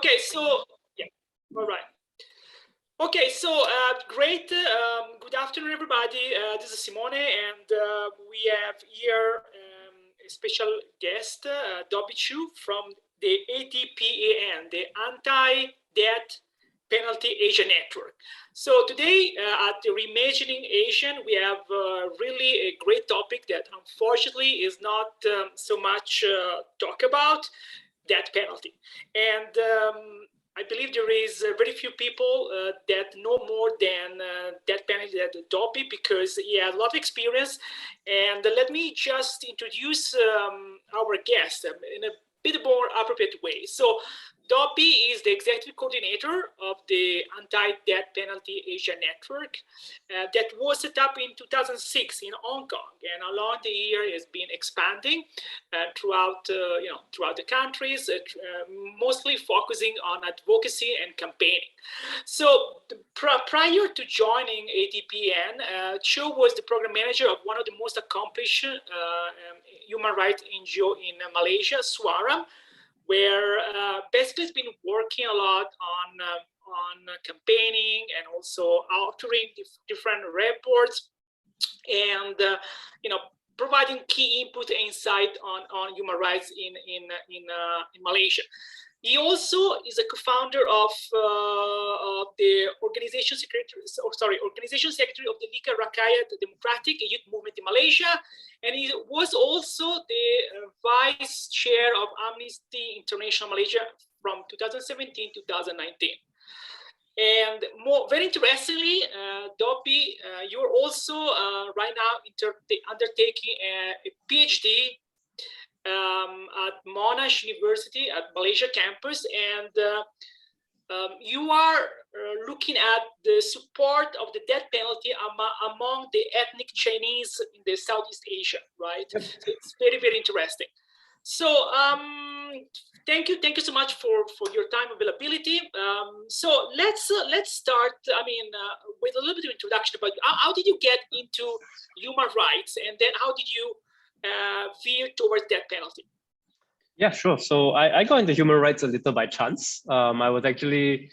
Okay, so yeah, all right. Okay, so great. Good afternoon, everybody. This is Simone, and we have here a special guest, Dobby Chew from the ADPAN, the Anti-Death Penalty Asia Network. So today at the Reimagining Asian, we have really a great topic that unfortunately is not so much talk about, death penalty. And I believe there is very few people that know more than death penalty than Dobby, because he has a lot of experience. And let me just introduce our guest in a bit more appropriate way. So Dobby is the executive coordinator of the Anti-Death Penalty Asia Network that was set up in 2006 in Hong Kong, and along the year has been expanding throughout the countries, mostly focusing on advocacy and campaigning. So prior to joining ADPAN, Chew was the program manager of one of the most accomplished human rights NGO in Malaysia, SUARAM, where basically it's been working a lot on campaigning and also authoring different reports and providing key input and insight on human rights in Malaysia. He also is a co-founder of the organization secretary of the Suara Rakyat Democratic Youth Movement in Malaysia, and he was also the vice chair of Amnesty International Malaysia from 2017 to 2019. And very interestingly, Dobby, you're also right now undertaking a PhD at Monash University at Malaysia campus, and you are looking at the support of the death penalty among the ethnic Chinese in the Southeast Asia, right? Yep. So it's very, very interesting. So thank you so much for your time availability. So let's start. With a little bit of introduction about how did you get into human rights, and then how did you veer towards death penalty? Yeah, sure. So I got into human rights a little by chance. I was actually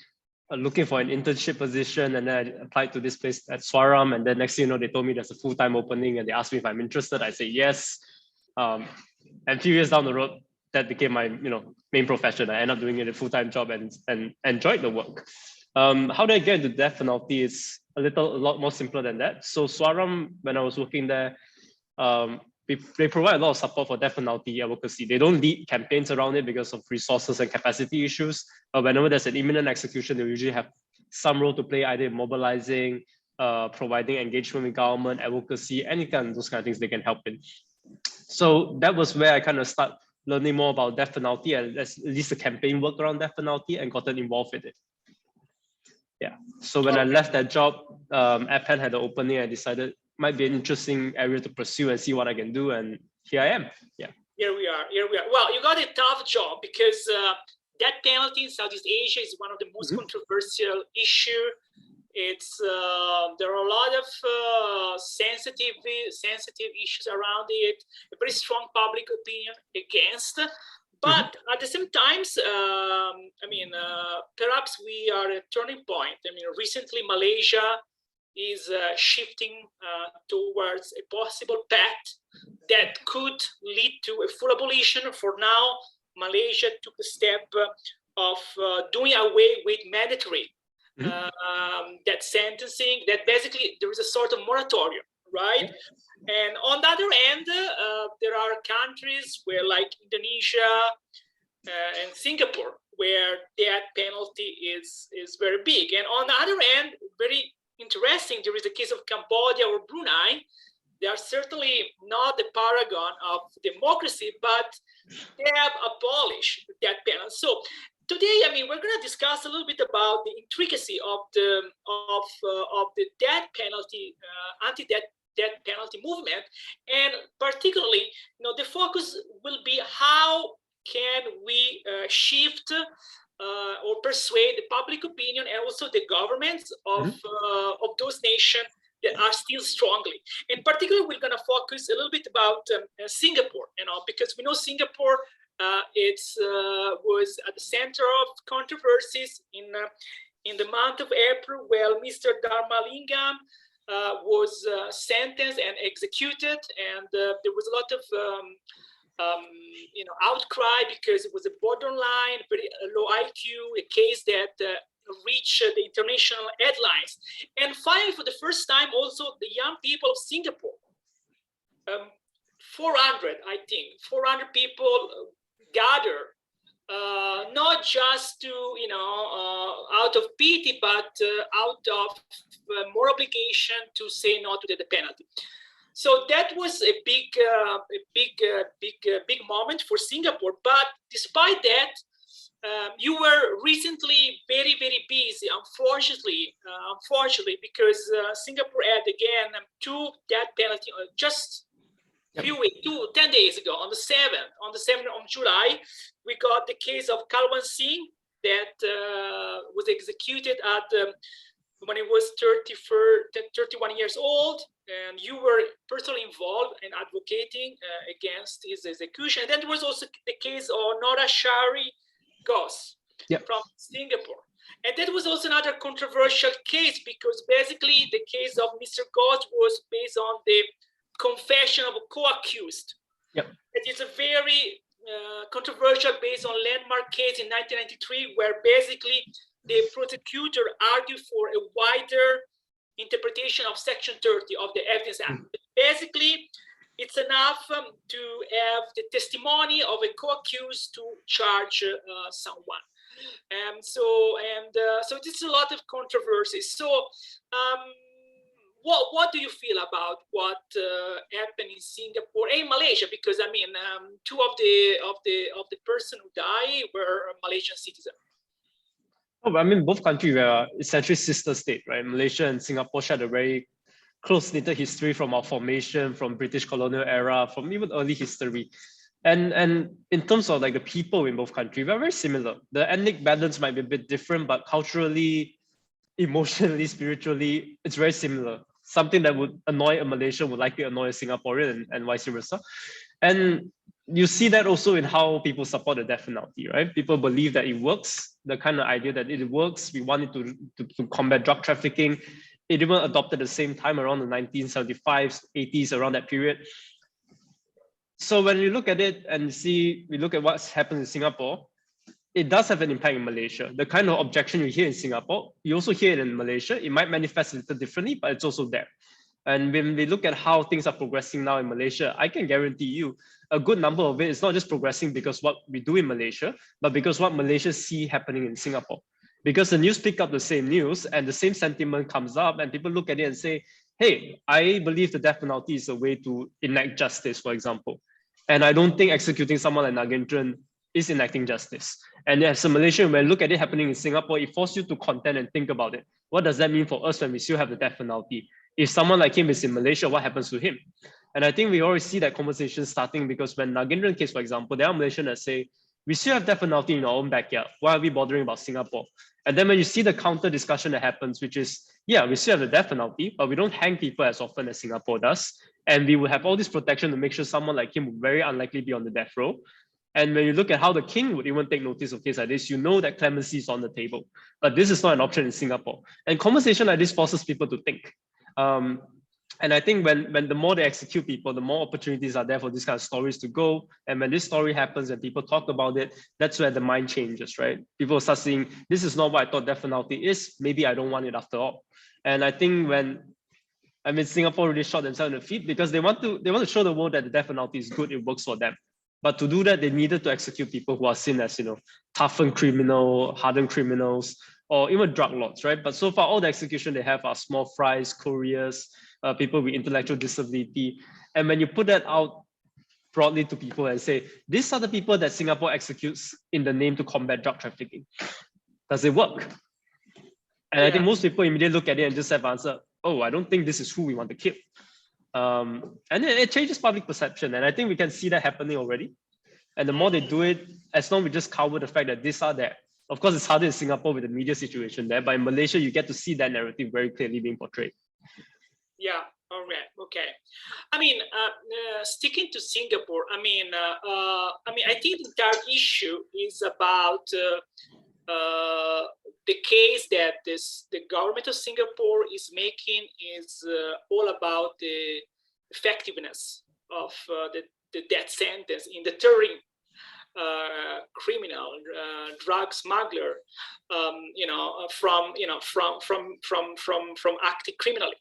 looking for an internship position, and then I applied to this place at SUARAM, and then next thing you know, they told me there's a full-time opening, and they asked me if I'm interested. I said yes. And a few years down the road, that became my main profession. I ended up doing it a full-time job and enjoyed the work. How did I get into death penalty? It's a lot more simpler than that. So SUARAM, when I was working there, they provide a lot of support for death penalty advocacy. They don't lead campaigns around it because of resources and capacity issues. But whenever there's an imminent execution, they usually have some role to play, either in mobilizing, providing engagement with government, advocacy, those kind of things they can help in. So that was where I kind of start learning more about death penalty, and at least the campaign work around death penalty, and gotten involved with it. Yeah. So when I left that job, ADPAN had an opening. I decided might be an interesting area to pursue and see what I can do, and here I am. Yeah. Here we are. Well, you got a tough job because death penalty in Southeast Asia is one of the most controversial issues. It's there are a lot of sensitive issues around it. A very strong public opinion against. But at the same time, perhaps we are at a turning point. Recently Malaysia is shifting towards a possible path that could lead to a full abolition. For now, Malaysia took the step of doing away with mandatory that sentencing, that basically there is a sort of moratorium, right? And on the other end, there are countries where, like Indonesia and Singapore, where death penalty is very big. And on the other end, very interesting, there is the case of Cambodia or Brunei. They are certainly not the paragon of democracy, but they have abolished death penalty. So today, we're going to discuss a little bit about the intricacy of the death penalty, anti-death penalty movement, and particularly, the focus will be how can we shift or persuade the public opinion and also the governments of those nations that are still strongly. In particular, we're going to focus a little bit about Singapore, because we know Singapore It was at the center of controversies in the month of April, where Mr. Dharmalingam was sentenced and executed, and there was a lot of outcry because it was a borderline, very low IQ, a case that reached the international headlines. And finally, for the first time, also the young people of Singapore, 400, I think, 400 people gather, not just to, out of pity, but out of more obligation to say no to the penalty. So that was a big moment for Singapore. But despite that, you were recently very, very busy, unfortunately, because Singapore had again 2 death penalty just few weeks, 10 days ago, on the 7th of July, we got the case of Kalwan Singh that was executed at when he was 31 years old, and you were personally involved in advocating against his execution. And then there was also the case of Nora Shari Ghosh from Singapore. And that was also another controversial case, because basically the case of Mr. Ghosh was based on the confession of a co-accused. It is a very controversial based on landmark case in 1993, where basically the prosecutor argued for a wider interpretation of Section 30 of the Evidence Act. Basically, it's enough to have the testimony of a co-accused to charge someone. So this is a lot of controversy. So what do you feel about what happened in Singapore and Malaysia? Because I mean, 2 of the person who died were Malaysian citizens. Oh, I mean, both countries were essentially sister state, right? Malaysia and Singapore shared a very close-knit history from our formation, from British colonial era, from even early history. And in terms of like the people in both countries, we're very similar. The ethnic balance might be a bit different, but culturally, emotionally, spiritually, it's very similar. Something that would annoy a Malaysian would likely annoy a Singaporean, and vice versa. And you see that also in how people support the death penalty, right? People believe that it works, the kind of idea that it works. We want it to combat drug trafficking. It even adopted at the same time around the 1975s, 80s, around that period. So when you look at it and we look at what's happened in Singapore, it does have an impact in Malaysia. The kind of objection you hear in Singapore, you also hear it in Malaysia. It might manifest a little differently, but it's also there. And when we look at how things are progressing now in Malaysia, I can guarantee you a good number of it is not just progressing because what we do in Malaysia, but because what Malaysia see happening in Singapore. Because the news pick up the same news and the same sentiment comes up and people look at it and say, hey, I believe the death penalty is a way to enact justice, for example. And I don't think executing someone like Nagendran is enacting justice. And as a Malaysian, when I look at it happening in Singapore, it forces you to contend and think about it. What does that mean for us when we still have the death penalty? If someone like him is in Malaysia, what happens to him? And I think we already see that conversation starting because when Nagendran case, for example, there are Malaysians that say, we still have death penalty in our own backyard. Why are we bothering about Singapore? And then when you see the counter discussion that happens, which is, yeah, we still have the death penalty, but we don't hang people as often as Singapore does. And we will have all this protection to make sure someone like him would very unlikely be on the death row. And when you look at how the king would even take notice of a case like this, you know that clemency is on the table. But this is not an option in Singapore. And conversation like this forces people to think. And I think when the more they execute people, the more opportunities are there for these kind of stories to go. And when this story happens and people talk about it, that's where the mind changes, right? People start saying, this is not what I thought death penalty is. Maybe I don't want it after all. And I think Singapore really shot themselves in the feet because they want to show the world that the death penalty is good, it works for them. But to do that, they needed to execute people who are seen as, toughened criminal, hardened criminals, or even drug lords, right? But so far, all the execution they have are small fries, couriers, people with intellectual disability. And when you put that out broadly to people and say, these are the people that Singapore executes in the name to combat drug trafficking, does it work? And I think most people immediately look at it and just have answered, oh, I don't think this is who we want to kill. And it changes public perception. And I think we can see that happening already. And the more they do it, as long as we just cover the fact that these are there. Of course, it's harder in Singapore with the media situation there, but in Malaysia, you get to see that narrative very clearly being portrayed. Yeah, All right. Okay. I mean, sticking to Singapore. I think the entire issue is about the case that the government of Singapore is making is all about the effectiveness of the death sentence in deterring criminal drug smuggler, from acting criminally.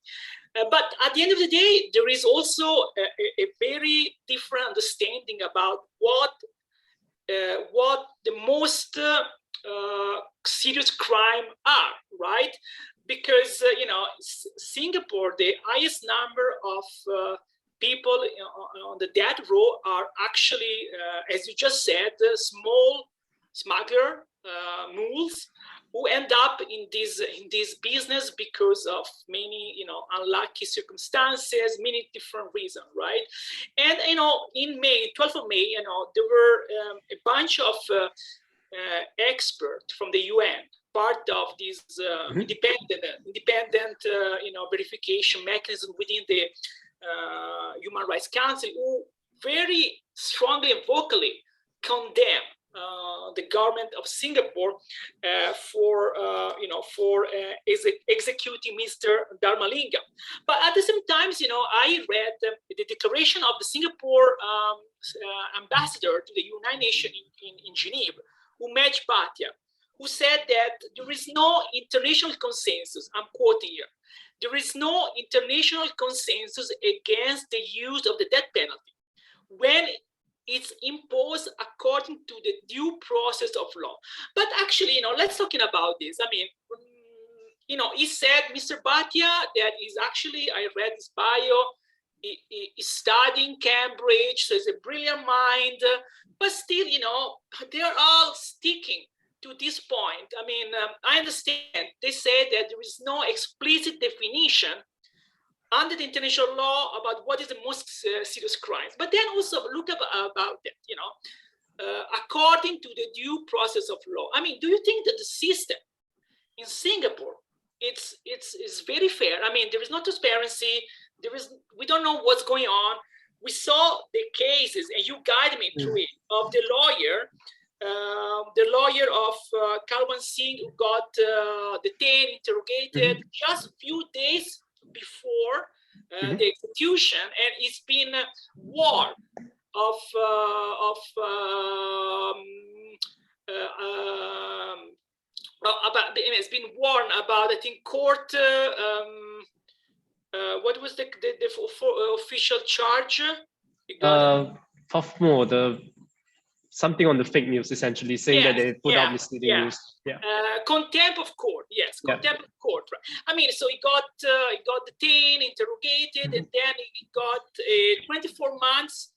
But at the end of the day, there is also a very different understanding about what the most serious crime are, right? Because Singapore, the highest number of people on the death row are actually, as you just said, small smuggler mules who end up in this business because of many unlucky circumstances, many different reasons, right? And in May, 12th of May, there were a bunch of experts from the UN, part of this independent verification mechanism within the Human Rights Council, who very strongly and vocally condemn the government of Singapore for executing Mr. Dharmalingam. But at the same time, I read the declaration of the Singapore ambassador to the United Nations in Geneva, Umesh Bhatia, who said that there is no international consensus. I'm quoting here. There is no international consensus against the use of the death penalty when it's imposed according to the due process of law. But actually, let's talking about this. I mean, he said, Mr. Bhatia, that is actually, I read his bio, he's studying Cambridge, so he's a brilliant mind, but still, they're all sticking to this point. I mean, I understand they say that there is no explicit definition under the international law about what is the most serious crimes. But then also look about that, according to the due process of law. I mean, do you think that the system in Singapore, it's very fair? I mean, there is no transparency. We don't know what's going on. We saw the cases, and you guided me through it, of the lawyer of Kalwan Singh, who got detained, interrogated just a few days before the execution, and it's been warned it's been warned about, I think, court. What was the official charge? Something on the fake news, essentially saying that they put out misleading news. Contempt of court. Yes, contempt of court. Right. I mean, so he got detained, interrogated, and then he got a 24 months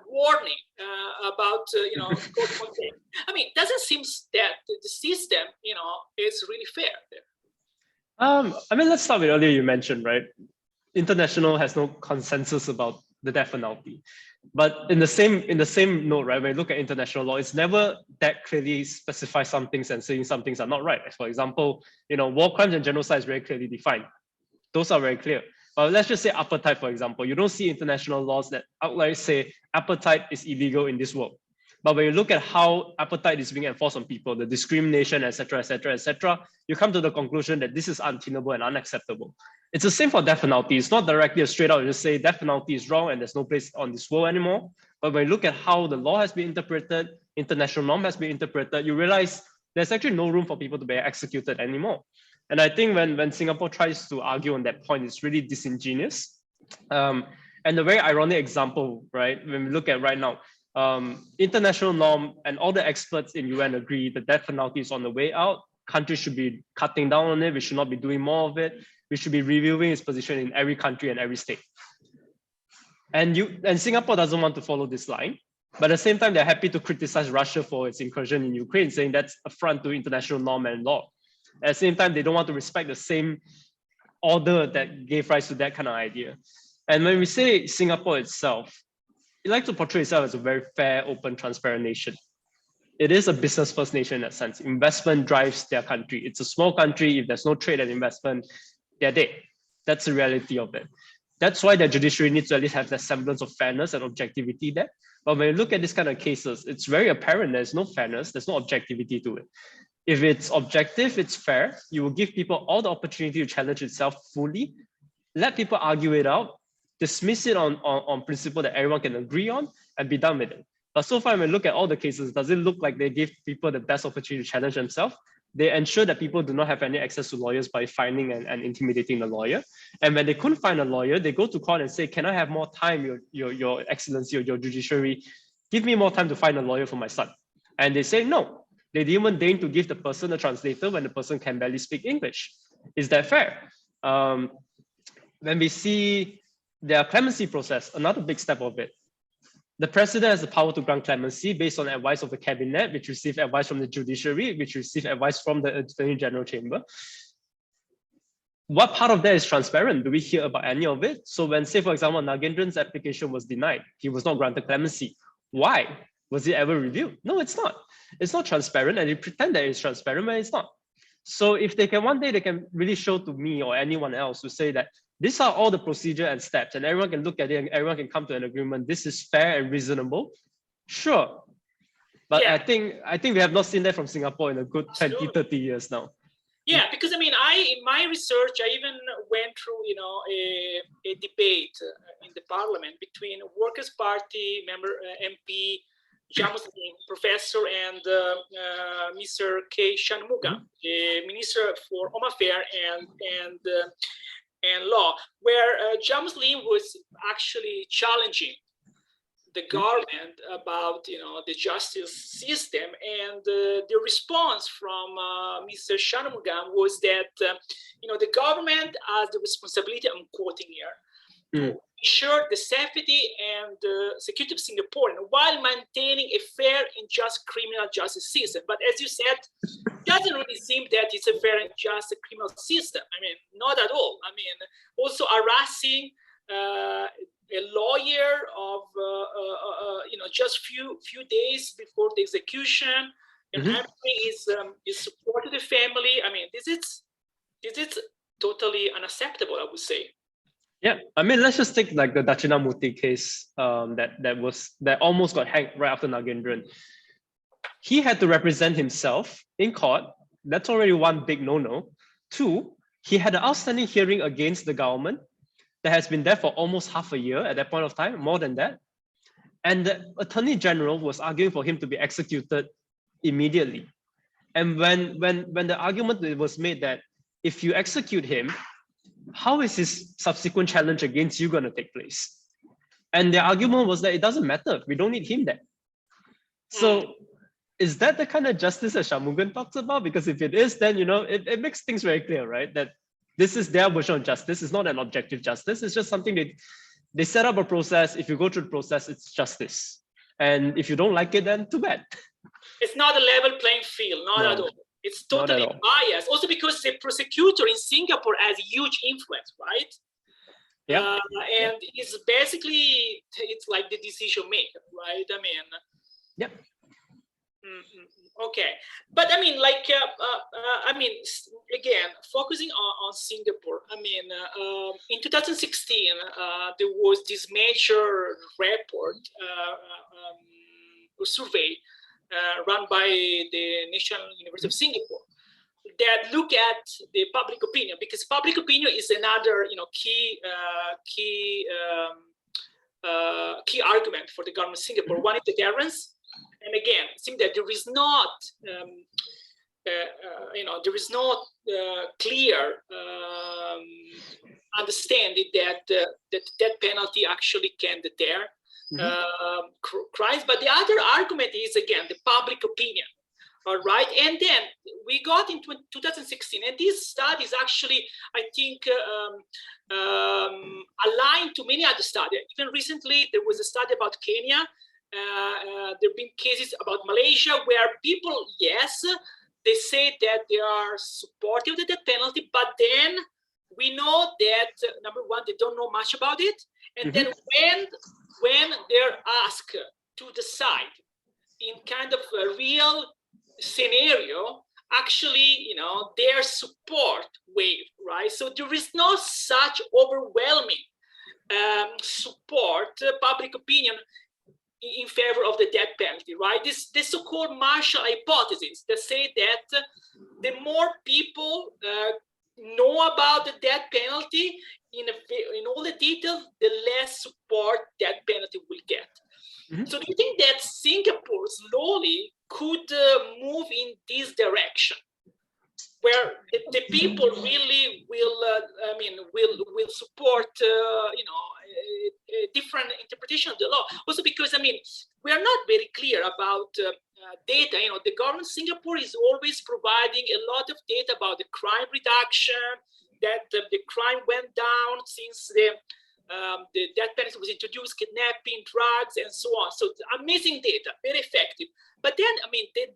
warning about court contempt. I mean, it doesn't seem that the system is really fair there. I mean, let's start with earlier you mentioned, right? International has no consensus about the death penalty. But in the same note, right, when you look at international law, it's never that clearly specifies some things and saying some things are not right. For example, war crimes and genocide is very clearly defined. Those are very clear. But let's just say apartheid, for example. You don't see international laws that outright say apartheid is illegal in this world. But when you look at how apartheid is being enforced on people, the discrimination, etc., you come to the conclusion that this is untenable and unacceptable. It's the same for death penalty. It's not directly straight out just say death penalty is wrong and there's no place on this world anymore. But when you look at how the law has been interpreted, international norm has been interpreted, you realize there's actually no room for people to be executed anymore. And I think when Singapore tries to argue on that point, it's really disingenuous. And the very ironic example, right, when we look at right now, international norm and all the experts in UN agree the death penalty is on the way out. Countries should be cutting down on it. We should not be doing more of it. We should be reviewing its position in every country and every state. And Singapore doesn't want to follow this line. But at the same time, they're happy to criticize Russia for its incursion in Ukraine, saying that's affront to international norm and law. At the same time, they don't want to respect the same order that gave rise to that kind of idea. And when we say Singapore itself, it likes to portray itself as a very fair, open, transparent nation. It is a business-first nation in that sense. Investment drives their country. It's a small country. If there's no trade and investment, they're dead. That's the reality of it. That's why the judiciary needs to at least have the semblance of fairness and objectivity there. But when you look at this kind of cases, it's very apparent there's no fairness, there's no objectivity to it. If it's objective, it's fair, you will give people all the opportunity to challenge itself fully, let people argue it out, dismiss it on principle that everyone can agree on, and be done with it. But so far, when we look at all the cases, does it look like they give people the best opportunity to challenge themselves? They ensure that people do not have any access to lawyers by finding and intimidating the lawyer. And when they couldn't find a lawyer, they go to court and say, can I have more time, your excellency, or your judiciary, give me more time to find a lawyer for my son. And they say no. They didn't even deign to give the person a translator when the person can barely speak English. Is that fair? When we see their clemency process, another big step of it, the president has the power to grant clemency based on advice of the cabinet, which received advice from the judiciary, which received advice from the Attorney General Chamber. What part of that is transparent? Do we hear about any of it? So when, say, for example, Nagendran's application was denied, he was not granted clemency. Why? Was it ever reviewed? No, it's not. It's not transparent, and they pretend that it's transparent, but it's not. So if they can, one day they can really show to me or anyone else to say that these are all the procedure and steps, and everyone can look at it and everyone can come to an agreement. This is fair and reasonable. Sure. But yeah. I think we have not seen that from Singapore in a good 20, 30 years now. Yeah, because I mean, in my research, I even went through, a debate in the parliament between Workers' Party member, MP, Jamuslim professor, and Mr. K. Shanmugam, the Minister for Home Affairs and Law, where Jamuslim was actually challenging the government about the justice system, and the response from Mr. Shanmugam was that the government has the responsibility, I'm quoting here, to ensure the safety and security of Singapore while maintaining a fair and just criminal justice system. But as you said, it doesn't really seem that it's a fair and just criminal system. I mean, not at all. I mean, also harassing a lawyer of just few days before the execution, and everything is support to the family. I mean, this is totally unacceptable, I would say. Yeah, I mean, let's just take like the Dachinamurti case that almost got hanged right after Nagendran. He had to represent himself in court. That's already one big no-no. Two, he had an outstanding hearing against the government that has been there for almost half a year at that point of time, more than that. And the Attorney General was arguing for him to be executed immediately. And when the argument was made that if you execute him, how is his subsequent challenge against you going to take place? And the argument was that it doesn't matter. We don't need him there. So is that the kind of justice that Shanmugam talks about? Because if it is, then, it makes things very clear, right? That this is their version of justice. It's not an objective justice. It's just something they set up a process. If you go through the process, it's justice. And if you don't like it, then too bad. It's not a level playing field, not at all. It's totally biased. Also because the prosecutor in Singapore has huge influence, right? Yeah. And it's basically, it's like the decision maker, right? I mean. Yeah. Okay, but I mean, like, again, focusing on Singapore. I mean, in 2016, there was this major report or survey run by the National University of Singapore that look at the public opinion, because public opinion is another, key argument for the government of Singapore. One is deterrence. And again, it seems that there is not, clear understanding that that penalty actually can deter crimes. But the other argument is, again, the public opinion. All right, and then we got into 2016, and this study is actually, I think, aligned to many other studies. Even recently, there was a study about Kenya. There have been cases about Malaysia where people, yes, they say that they are supportive of the death penalty, but then we know that, number one, they don't know much about it. And then when they're asked to decide in kind of a real scenario, actually, their support wave, right? So there is no such overwhelming support public opinion in favor of the death penalty, right? This so-called Marshall hypothesis that say that the more people know about the death penalty in all the details, the less support death penalty will get. Mm-hmm. So do you think that Singapore slowly could move in this direction, where the people really will support a different interpretation of the law? Also because we are not very clear about data. The government of Singapore is always providing a lot of data about the crime reduction, that the crime went down since the death penalty was introduced, kidnapping, drugs, and so on. So amazing data, very effective. But then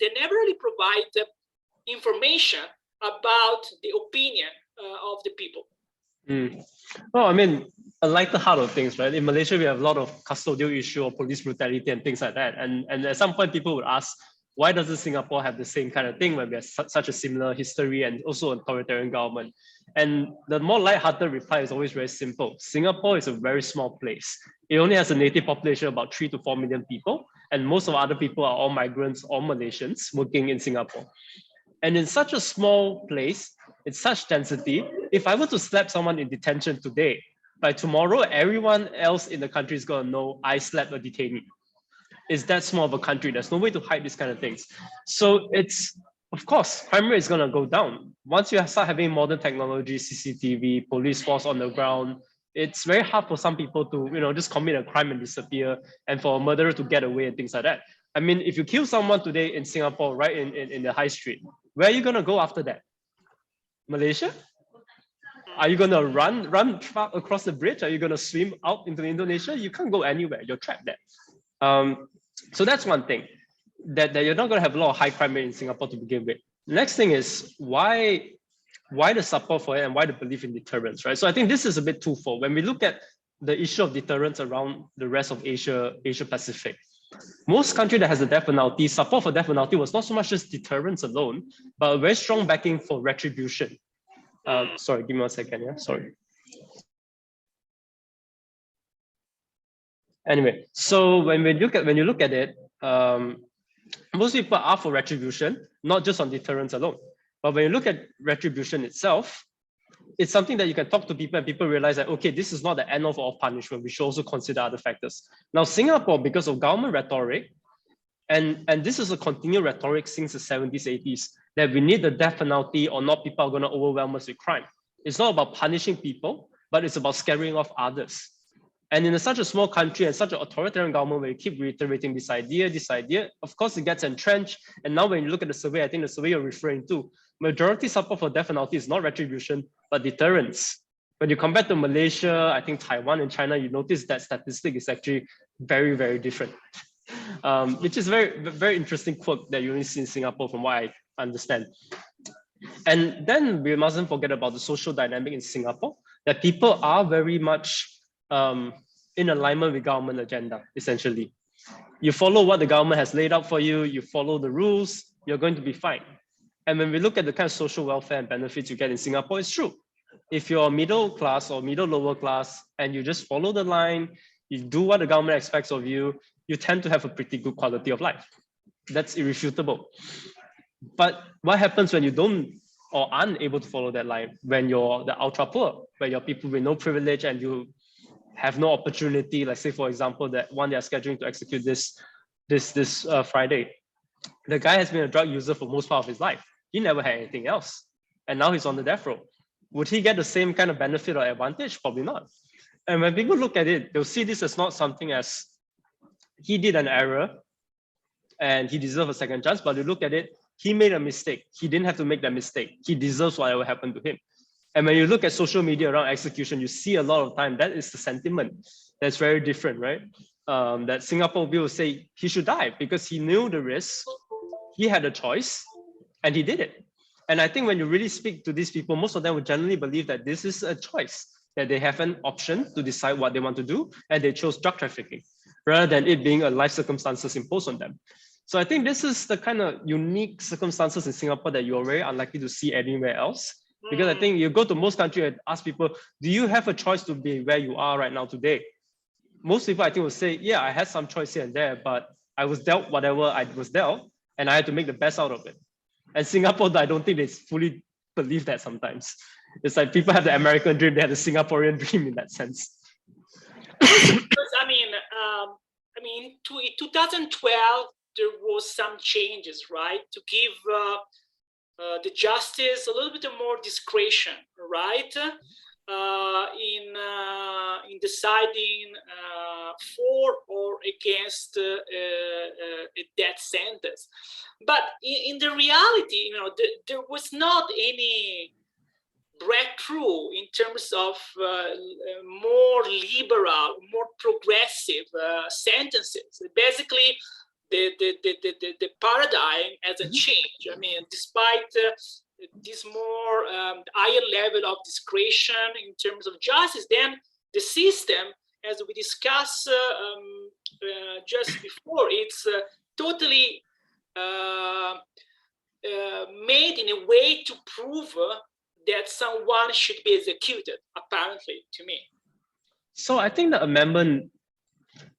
they never really provide information about the opinion of the people. Well, a lighter heart of things, right? In Malaysia, we have a lot of custodial issue or police brutality and things like that. And at some point, people would ask, why doesn't Singapore have the same kind of thing when we have such a similar history and also an authoritarian government? And the more lighthearted reply is always very simple. Singapore is a very small place. It only has a native population of about 3 to 4 million people. And most of other people are all migrants or Malaysians working in Singapore. And in such a small place, in such density, if I were to slap someone in detention today, by tomorrow, everyone else in the country is going to know I slapped a detainee. It's that small of a country. There's no way to hide these kind of things. So it's, of course, crime rate is going to go down. Once you start having modern technology, CCTV, police force on the ground, it's very hard for some people to, just commit a crime and disappear, and for a murderer to get away and things like that. If you kill someone today in Singapore, right in the high street, where are you going to go after that? Malaysia? Are you going to run across the bridge? Are you going to swim out into Indonesia? You can't go anywhere. You're trapped there. So that's one thing, that you're not going to have a lot of high crime rate in Singapore to begin with. Next thing is why the support for it and why the belief in deterrence, right? So I think this is a bit twofold. When we look at the issue of deterrence around the rest of Asia Pacific, most country that has a death penalty, support for death penalty was not so much just deterrence alone, but a very strong backing for retribution. Sorry, give me 1 second. Yeah, sorry. Anyway, so when you look at it, most people are for retribution, not just on deterrence alone. But when you look at retribution itself, it's something that you can talk to people and people realize that, okay, this is not the end of all punishment. We should also consider other factors. Now, Singapore, because of government rhetoric, and this is a continued rhetoric since the 70s, 80s, that we need the death penalty or not, people are going to overwhelm us with crime. It's not about punishing people, but it's about scaring off others. And in such a small country and such an authoritarian government where you keep reiterating this idea, of course, it gets entrenched. And now when you look at the survey, I think the survey you're referring to, majority support for death penalty is not retribution, but deterrence. When you compare to Malaysia, I think Taiwan and China, you notice that statistic is actually very, very different. Which is very, very interesting quirk that you only see in Singapore from what I understand. And then we mustn't forget about the social dynamic in Singapore, that people are very much in alignment with government agenda, essentially. You follow what the government has laid out for you, you follow the rules, you're going to be fine. And when we look at the kind of social welfare and benefits you get in Singapore, it's true. If you're middle class or middle lower class and you just follow the line, you do what the government expects of you, you tend to have a pretty good quality of life. That's irrefutable. But what happens when you don't or aren't able to follow that line? When you're the ultra poor, when you're people with no privilege and you have no opportunity, like say, for example, that one they are scheduling to execute this Friday. The guy has been a drug user for most part of his life. He never had anything else. And now he's on the death row. Would he get the same kind of benefit or advantage? Probably not. And when people look at it, they'll see this as not something as he did an error and he deserves a second chance, but they look at it, he made a mistake. He didn't have to make that mistake. He deserves whatever happened to him. And when you look at social media around execution, you see a lot of time, that is the sentiment that's very different, right? That Singapore will say he should die because he knew the risk, he had a choice, and he did it. And I think when you really speak to these people, most of them would generally believe that this is a choice, that they have an option to decide what they want to do, and they chose drug trafficking, rather than it being a life circumstances imposed on them. So I think this is the kind of unique circumstances in Singapore that you're very unlikely to see anywhere else, Because I think you go to most countries and ask people, do you have a choice to be where you are right now today? Most people I think will say, yeah, I had some choice here and there, but I was dealt whatever I was dealt and I had to make the best out of it. And Singapore, I don't think they fully believe that sometimes. It's like people have the American dream, they have the Singaporean dream in that sense. Because, I mean, in 2012, there was some changes, right? To give the justice a little bit more discretion, right? In deciding for or against a death sentence. But in the reality, there was not any breakthrough in terms of more liberal, more progressive sentences. Basically, the paradigm hasn't changed. I mean, despite this more higher level of discretion in terms of justice, then the system, as we discussed just before, it's totally made in a way to prove that someone should be executed, apparently, to me. So I think the amendment,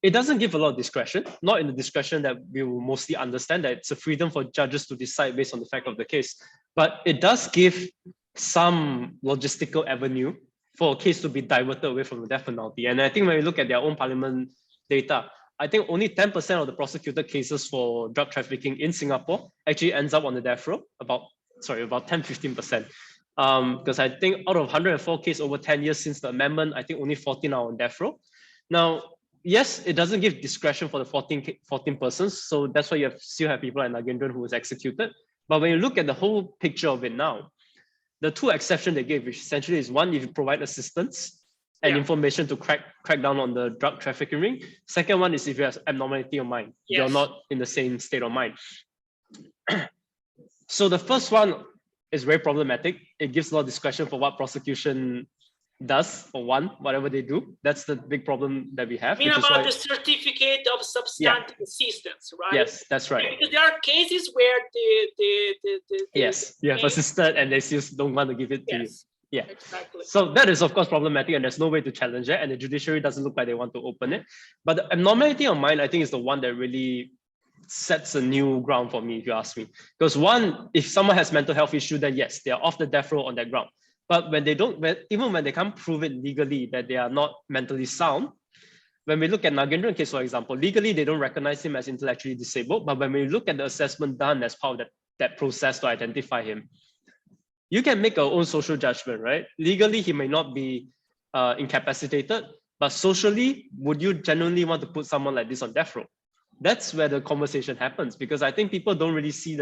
it doesn't give a lot of discretion, not in the discretion that we will mostly understand, that it's a freedom for judges to decide based on the fact of the case. But it does give some logistical avenue for a case to be diverted away from the death penalty. And I think when we look at their own parliament data, I think only 10% of the prosecuted cases for drug trafficking in Singapore actually ends up on the death row, about 10-15%. Because I think out of 104 cases over 10 years since the amendment, I think only 14 are on death row. Now, yes, it doesn't give discretion for the 14 persons. So that's why you still have people like Nagendran who was executed. But when you look at the whole picture of it now, the two exceptions they gave, which essentially is one, if you provide assistance and information to crack down on the drug trafficking ring. Second one is if you have abnormality of mind, you're not in the same state of mind. So the first one is very problematic. It gives a lot of discretion for what prosecution does, for one, whatever they do. That's the big problem that we have. I mean, about the certificate of substantive assistance, right? Yes, that's right. Because there are cases where yes, you have assisted and they still don't want to give it to you. Yeah, exactly. So that is of course problematic and there's no way to challenge it, and the judiciary doesn't look like they want to open it. But the abnormality of mind, I think, is the one that really sets a new ground for me, if you ask me. Because one, if someone has mental health issue, then yes, they are off the death row on that ground. But when they don't, even when they can't prove it legally that they are not mentally sound, when we look at Nagendran case, for example, legally they don't recognize him as intellectually disabled. But when we look at the assessment done as part of that process to identify him, you can make your own social judgment, right? Legally, he may not be incapacitated, but socially, would you genuinely want to put someone like this on death row? That's where the conversation happens, because I think people don't really see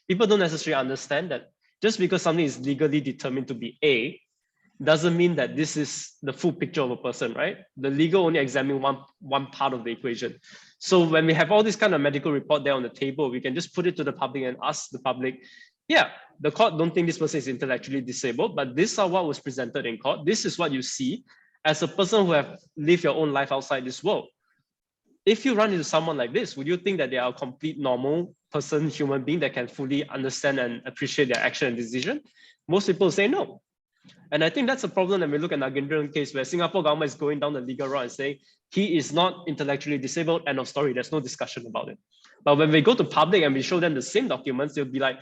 people don't necessarily understand that just because something is legally determined to be A, doesn't mean that this is the full picture of a person, right? The legal only examine one part of the equation. So when we have all this kind of medical report there on the table, we can just put it to the public and ask the public, yeah, the court don't think this person is intellectually disabled, but this is what was presented in court. This is what you see as a person who have lived your own life outside this world. If you run into someone like this, would you think that they are a complete normal person, human being that can fully understand and appreciate their action and decision? Most people say no. And I think that's a problem that we look at Nagendran case, where Singapore government is going down the legal route and saying he is not intellectually disabled, end of story. There's no discussion about it. But when we go to public and we show them the same documents, they'll be like,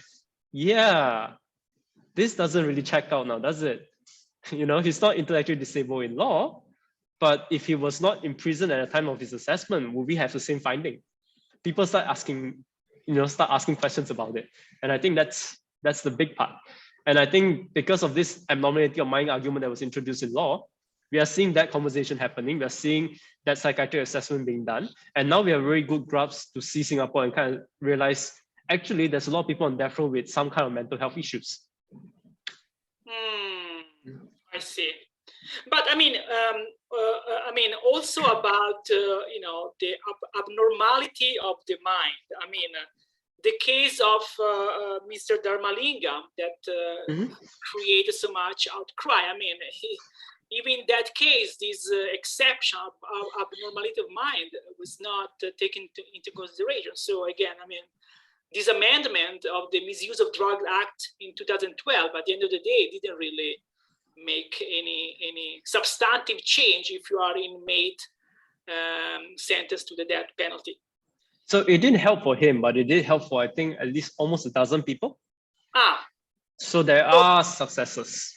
yeah, this doesn't really check out now, does it? He's not intellectually disabled in law, but if he was not in prison at the time of his assessment, would we have the same finding? People start asking questions about it. And I think that's the big part. And I think because of this abnormality of mind argument that was introduced in law, we are seeing that conversation happening. We are seeing that psychiatric assessment being done. And now we have very good grasp to see Singapore and kind of realize, actually, there's a lot of people on death row with some kind of mental health issues. I see. But also about the abnormality of the mind. The case of Mr. Dharmalingam that created so much outcry. Even in that case, this exception of abnormality of mind was not taken into consideration. So again, this amendment of the Misuse of Drug Act in 2012, at the end of the day, didn't really make any substantive change if you are inmate sentenced to the death penalty. So it didn't help for him, but it did help for, I think, at least almost a dozen people. So there are successes.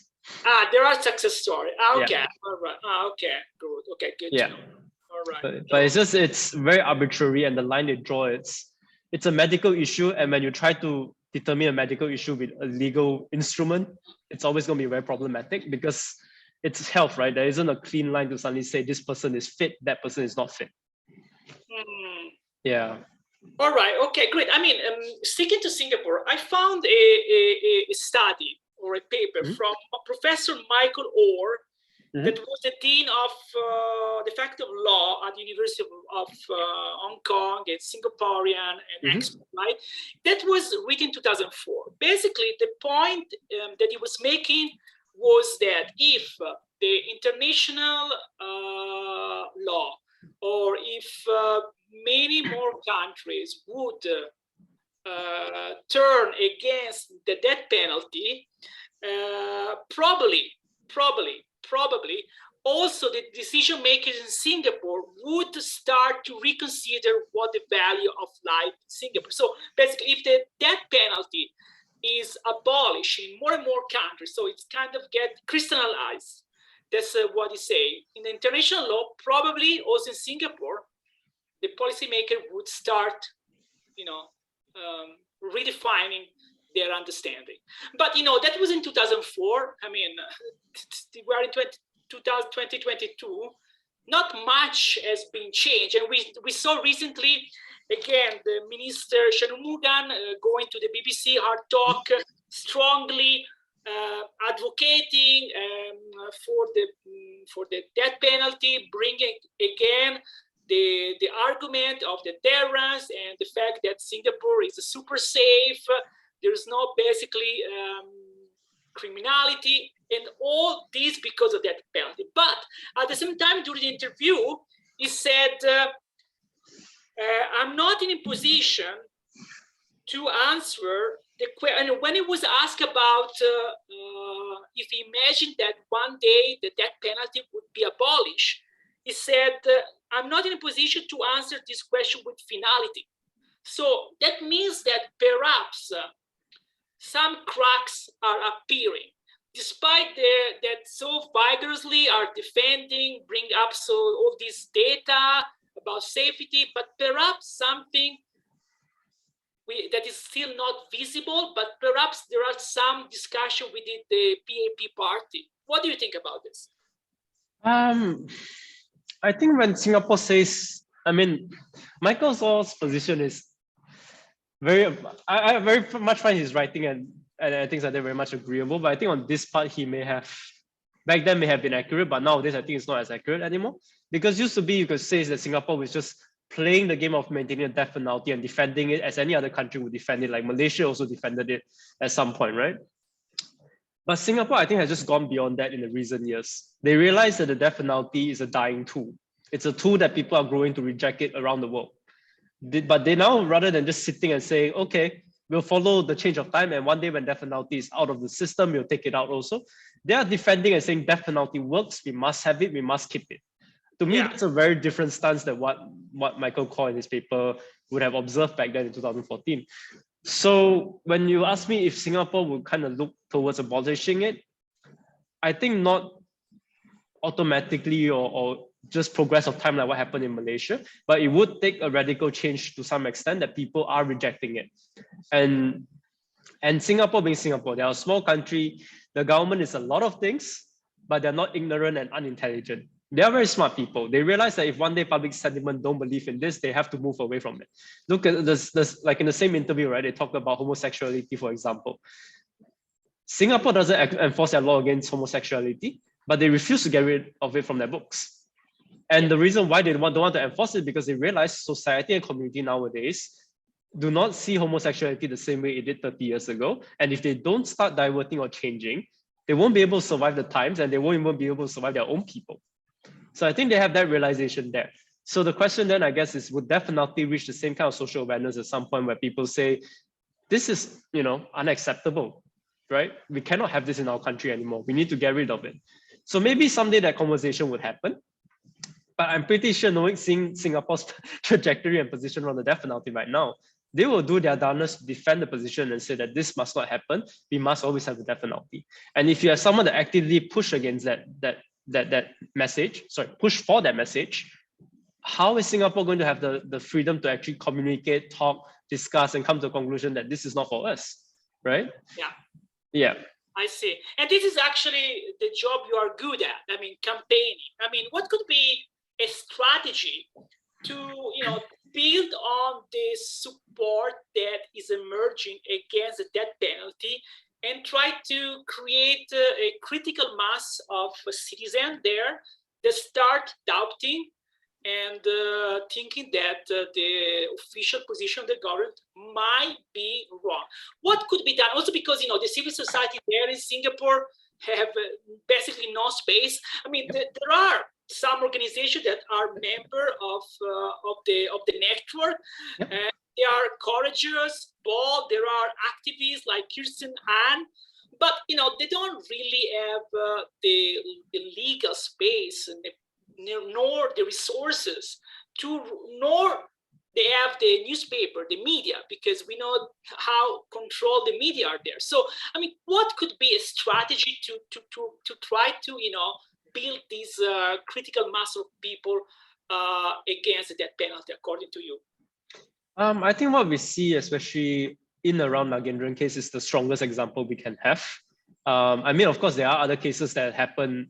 There are success stories. Okay, Yeah. all right. Okay, good. Okay, good. Yeah. To know. All right. But it's very arbitrary, and the line they draw, it's a medical issue, and when you try to determine a medical issue with a legal instrument, it's always going to be very problematic because it's health, right? There isn't a clean line to suddenly say this person is fit, that person is not fit. Yeah. All right. Okay, great. I mean, sticking to Singapore, I found a study or a paper from Professor Michael Orr, that was the dean of the faculty of law at the University of Hong Kong, a Singaporean and expert, right? That was written in 2004. Basically, the point that he was making was that if the international law, or if many more countries would turn against the death penalty, probably also the decision makers in Singapore would start to reconsider what the value of life in Singapore. So basically, if the death penalty is abolished in more and more countries, so it's kind of get crystallized. That's what he say. In the international law, probably also in Singapore, the policymaker would start, redefining their understanding. But, that was in 2004. I mean, we are in 2022. Not much has been changed. And we saw recently, again, the Minister Shanmugam going to the BBC Hard Talk, strongly advocating for the death penalty, bringing again the argument of the deterrence and the fact that Singapore is super safe. There's no basically criminality, and all this because of that penalty. But at the same time, during the interview, he said, I'm not in a position to answer the question. And when he was asked about if he imagined that one day the death penalty would be abolished, he said, I'm not in a position to answer this question with finality. So that means that perhaps some cracks are appearing, despite that so vigorously are defending, bring up all this data about safety, but perhaps something that is still not visible, but perhaps there are some discussion within the PAP party. What do you think about this? I think when Singapore says, Michael Orr's position is I very much find his writing and things like that very much agreeable, but I think on this part he back then may have been accurate, but nowadays I think it's not as accurate anymore. Because used to be, you could say that Singapore was just playing the game of maintaining a death penalty and defending it as any other country would defend it, like Malaysia also defended it at some point, right? But Singapore, I think, has just gone beyond that in the recent years. They realized that the death penalty is a dying tool. It's a tool that people are growing to reject it around the world. But they now, rather than just sitting and saying, okay, we'll follow the change of time, and one day when death penalty is out of the system, we'll take it out also. They are defending and saying death penalty works, we must have it, we must keep it. To me, that's a very different stance than what Michael Orr in his paper would have observed back then in 2014. So when you ask me if Singapore would kind of look towards abolishing it, I think not automatically or just progress of time like what happened in Malaysia, but it would take a radical change to some extent that people are rejecting it. And Singapore being Singapore, they are a small country. The government is a lot of things, but they're not ignorant and unintelligent. They are very smart people. They realize that if one day public sentiment don't believe in this, they have to move away from it. Look at this, like in the same interview, right? They talked about homosexuality, for example. Singapore doesn't enforce their law against homosexuality, but they refuse to get rid of it from their books. And the reason why they don't want to enforce it because they realize society and community nowadays do not see homosexuality the same way it did 30 years ago. And if they don't start diverting or changing, they won't be able to survive the times, and they won't even be able to survive their own people. So I think they have that realization there. So the question then, I guess, is would death penalty reach the same kind of social awareness at some point where people say this is, unacceptable, right? We cannot have this in our country anymore. We need to get rid of it. So maybe someday that conversation would happen. But I'm pretty sure, seeing Singapore's trajectory and position on the death penalty right now, they will do their darnest to defend the position and say that this must not happen. We must always have the death penalty. And if you have someone that actively push against that message, push for that message, how is Singapore going to have the freedom to actually communicate, talk, discuss, and come to a conclusion that this is not for us, right? Yeah. I see. And this is actually the job you are good at. I mean, campaigning. I mean, what could be a strategy to, build on the support that is emerging against the death penalty and try to create a critical mass of citizens there that start doubting and thinking that the official position of the government might be wrong. What could be done? Also because, the civil society there in Singapore have basically no space. I mean, there are some organizations that are member of the network. Yep. And they are courageous, bold. There are activists like Kirsten Ann, but they don't really have the legal space and nor the resources nor they have the newspaper, the media, because we know how controlled the media are there. So, I mean, what could be a strategy to try to, build this critical mass of people against the death penalty, according to you? I think what we see, especially in around Nagendran case, is the strongest example we can have. I mean, of course, there are other cases that happen,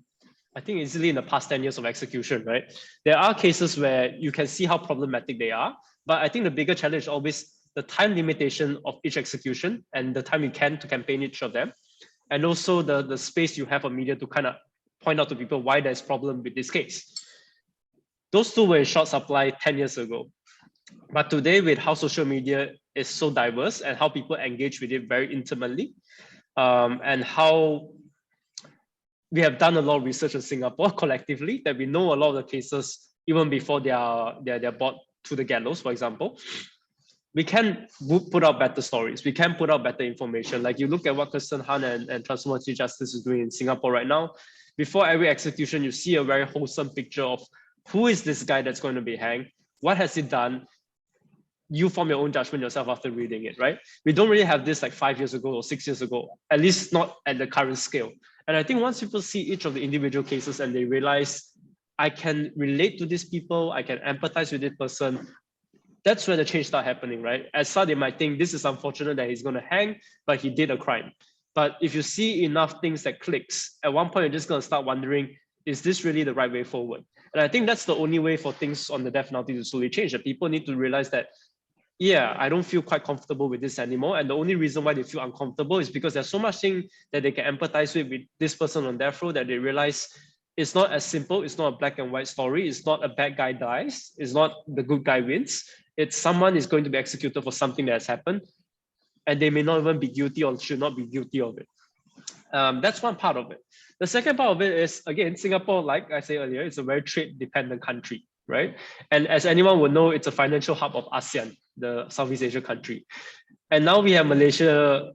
I think, easily in the past 10 years of execution, right? There are cases where you can see how problematic they are, but I think the bigger challenge is always the time limitation of each execution and the time you can to campaign each of them. And also the space you have on media to kind of point out to people why there's problem with this case. Those two were in short supply 10 years ago. But today, with how social media is so diverse and how people engage with it very intimately, and how we have done a lot of research in Singapore collectively, that we know a lot of the cases even before they're brought to the gallows, for example, we can put out better stories. We can put out better information. Like you look at what Kirsten Han and Transformative Justice is doing in Singapore right now. Before every execution, you see a very wholesome picture of who is this guy that's going to be hanged? What has he done? You form your own judgment yourself after reading it, right? We don't really have this like 5 years ago or 6 years ago, at least not at the current scale. And I think once people see each of the individual cases and they realize, I can relate to these people, I can empathize with this person, that's where the change starts happening, right? At start, they might think this is unfortunate that he's going to hang, but he did a crime. But if you see enough things that clicks, at one point, you're just going to start wondering, is this really the right way forward? And I think that's the only way for things on the death penalty to slowly change, that people need to realize that, yeah, I don't feel quite comfortable with this anymore. And the only reason why they feel uncomfortable is because there's so much thing that they can empathize with this person on death row that they realize it's not as simple. It's not a black and white story. It's not a bad guy dies. It's not the good guy wins. It's someone is going to be executed for something that has happened. And they may not even be guilty or should not be guilty of it. That's one part of it. The second part of it is, again, Singapore, like I said earlier, it's a very trade-dependent country, right? And as anyone would know, it's a financial hub of ASEAN, the Southeast Asia country. And now we have Malaysia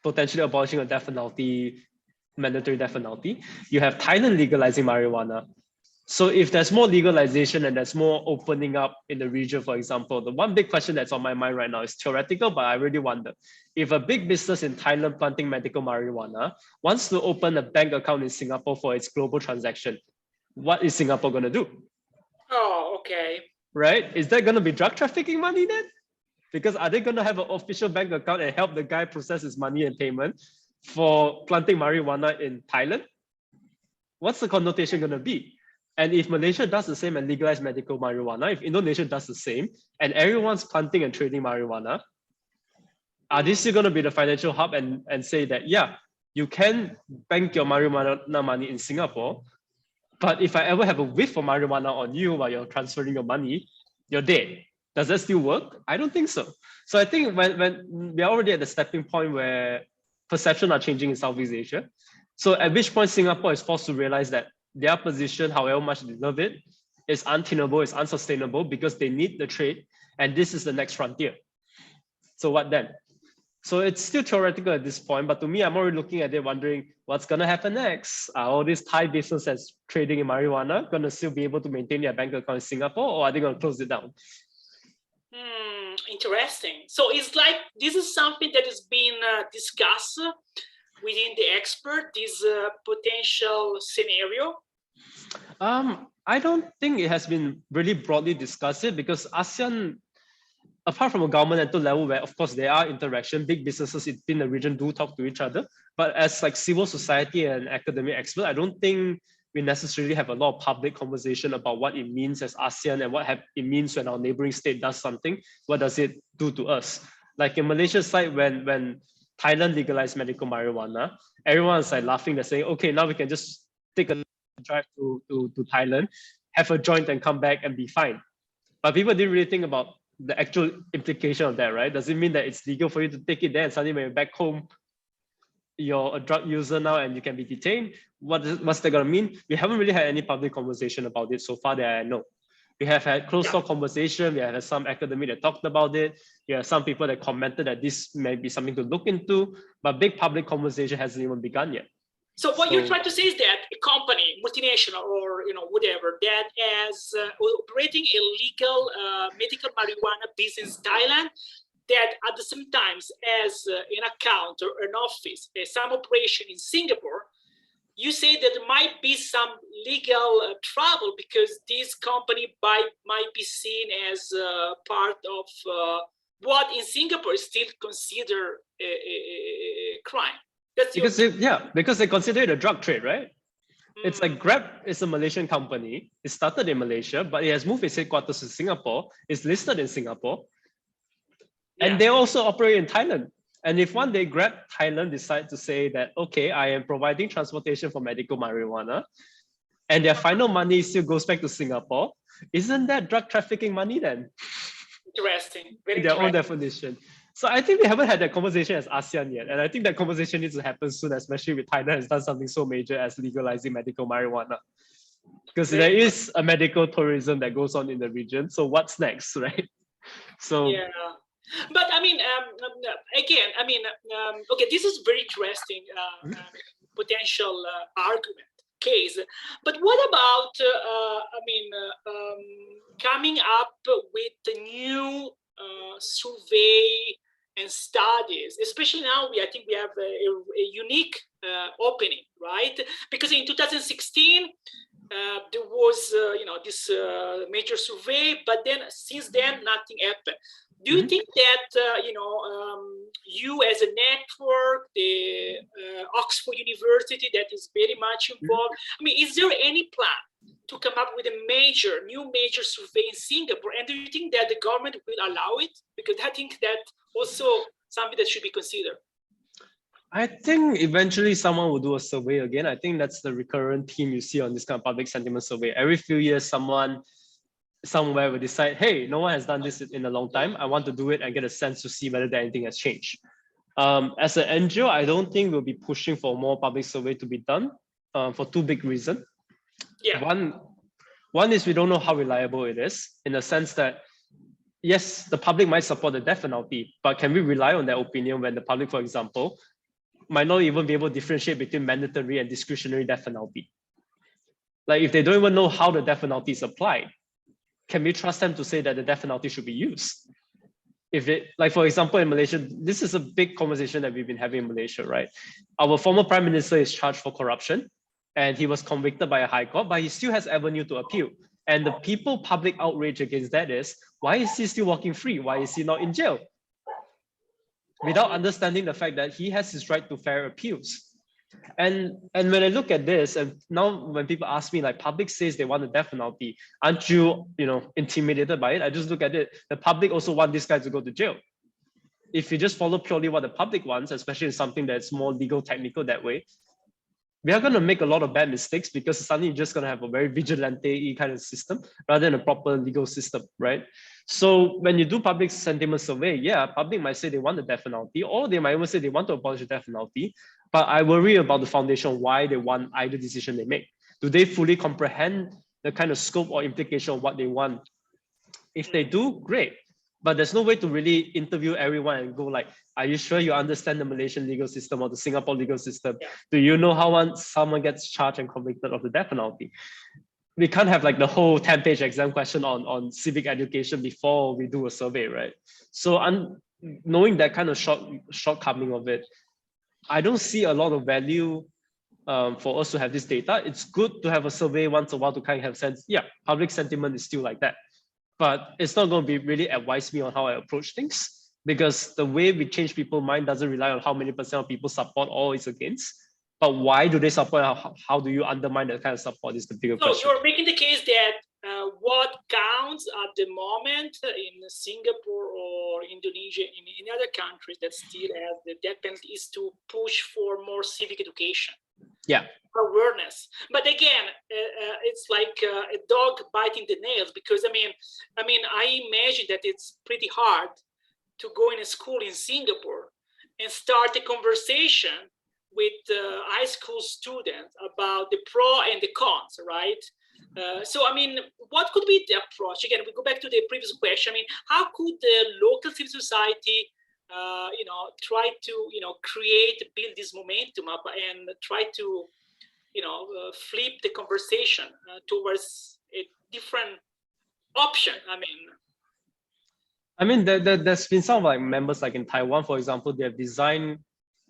potentially abolishing a death penalty, mandatory death penalty. You have Thailand legalizing marijuana. So if there's more legalization and there's more opening up in the region, for example, the one big question that's on my mind right now is theoretical, but I really wonder, if a big business in Thailand planting medical marijuana wants to open a bank account in Singapore for its global transaction, what is Singapore going to do? Oh, okay. Right? Is that going to be drug trafficking money then? Because are they going to have an official bank account and help the guy process his money and payment for planting marijuana in Thailand? What's the connotation going to be? And if Malaysia does the same and legalize medical marijuana, if Indonesia does the same, and everyone's planting and trading marijuana, are they still going to be the financial hub and say that, yeah, you can bank your marijuana money in Singapore, but if I ever have a whiff of marijuana on you while you're transferring your money, you're dead. Does that still work? I don't think so. So I think when we're already at the stepping point where perception are changing in Southeast Asia, so at which point Singapore is forced to realize that their position, however much they love it, is untenable, is unsustainable because they need the trade, and this is the next frontier. So what then? So it's still theoretical at this point, but to me, I'm already looking at it wondering what's going to happen next. Are all these Thai businesses trading in marijuana going to still be able to maintain their bank account in Singapore, or are they going to close it down? Interesting. So it's like this is something that is being discussed within the expert, this potential scenario. I don't think it has been really broadly discussed yet, because ASEAN, apart from a governmental level where of course there are interaction, big businesses in the region do talk to each other, but as like civil society and academic experts, I don't think we necessarily have a lot of public conversation about what it means as ASEAN and what it means when our neighboring state does something. What does it do to us? Like in Malaysia's side, when Thailand legalized medical marijuana, everyone's like laughing. They're saying, okay, now we can just take a drive to Thailand, have a joint and come back and be fine. But people didn't really think about the actual implication of that, right? Does it mean that it's legal for you to take it there and suddenly when you're back home, you're a drug user now and you can be detained? What's that gonna mean? We haven't really had any public conversation about it so far that I know. We have had closed-door conversation. We have had some academic that talked about it. We have some people that commented that this may be something to look into, but big public conversation hasn't even begun yet. So what you're trying to say is that a company, multinational or whatever, that is operating a legal medical marijuana business in Thailand, that at the same time as an account or an office, some operation in Singapore, you say that there might be some legal trouble because this company might be seen as part of what in Singapore is still considered a crime. That's because they consider it a drug trade, right? It's like Grab is a Malaysian company. It started in Malaysia, but it has moved its headquarters to Singapore. It's listed in Singapore. And they also operate in Thailand. And if one day Grab Thailand decide to say that, okay, I am providing transportation for medical marijuana, and their final money still goes back to Singapore, isn't that drug trafficking money then? Interesting. In their own definition. So I think we haven't had that conversation as ASEAN yet. And I think that conversation needs to happen soon, especially with Thailand has done something so major as legalizing medical marijuana. Because there is a medical tourism that goes on in the region. So what's next, right? So yeah. But I mean, again, I mean, okay, this is very interesting potential argument case. But what about, coming up with the new survey and studies, especially now I think we have a unique opening, right? Because in 2016, there was, this major survey, but then since then, nothing happened. Do you think that, you as a network, the Oxford University that is very much involved, I mean, is there any plan to come up with a new major survey in Singapore? And do you think that the government will allow it? Because I think that also something that should be considered. I think eventually someone will do a survey again. I think that's the recurrent theme you see on this kind of public sentiment survey. Every few years, someone somewhere will decide, hey, no one has done this in a long time. I want to do it and get a sense to see whether anything has changed. As an NGO, I don't think we'll be pushing for more public survey to be done for two big reasons. Yeah. One is we don't know how reliable it is, in the sense that, yes, the public might support the death penalty, but can we rely on their opinion when the public, for example, might not even be able to differentiate between mandatory and discretionary death penalty? Like if they don't even know how the death penalty is applied, can we trust them to say that the death penalty should be used? If it, like for example, in Malaysia, this is a big conversation that we've been having in Malaysia, right? Our former prime minister is charged for corruption and he was convicted by a high court, but he still has avenue to appeal. And the public outrage against that is, why is he still walking free? Why is he not in jail? Without understanding the fact that he has his right to fair appeals. And when I look at this, and now when people ask me, like, public says they want the death penalty, aren't you, intimidated by it? I just look at it. The public also want this guy to go to jail. If you just follow purely what the public wants, especially in something that's more legal, technical that way, we are going to make a lot of bad mistakes because suddenly you're just going to have a very vigilante kind of system rather than a proper legal system, right? So when you do public sentiment survey, yeah, public might say they want the death penalty, or they might even say they want to abolish the death penalty, but I worry about the foundation, why they want either decision they make. Do they fully comprehend the kind of scope or implication of what they want? If they do, great. but there's no way to really interview everyone and go like, are you sure you understand the Malaysian legal system or the Singapore legal system? Yeah. Do you know how once someone gets charged and convicted of the death penalty? We can't have like the whole 10-page exam question on civic education before we do a survey, right? So knowing that kind of shortcoming of it, I don't see a lot of value for us to have this data. It's good to have a survey once a while to kind of have sense. Yeah, public sentiment is still like that, but it's not going to be really advise me on how I approach things, because the way we change people's mind doesn't rely on how many percent of people support or is against, but why do they support? How do you undermine that kind of support is the bigger question. So you're making the case that what counts at the moment in Singapore or Indonesia, in any other countries that still have the death penalty, is to push for more civic education. Yeah. Awareness. But again, it's like a dog biting the nails, because I imagine that it's pretty hard to go in a school in Singapore and start a conversation with high school students about the pro and the cons, right? So, what could be the approach? Again, we go back to the previous question. How could the local civil society, try to, build this momentum up and try to, flip the conversation towards a different option? There's been some like members like in Taiwan, for example, they have designed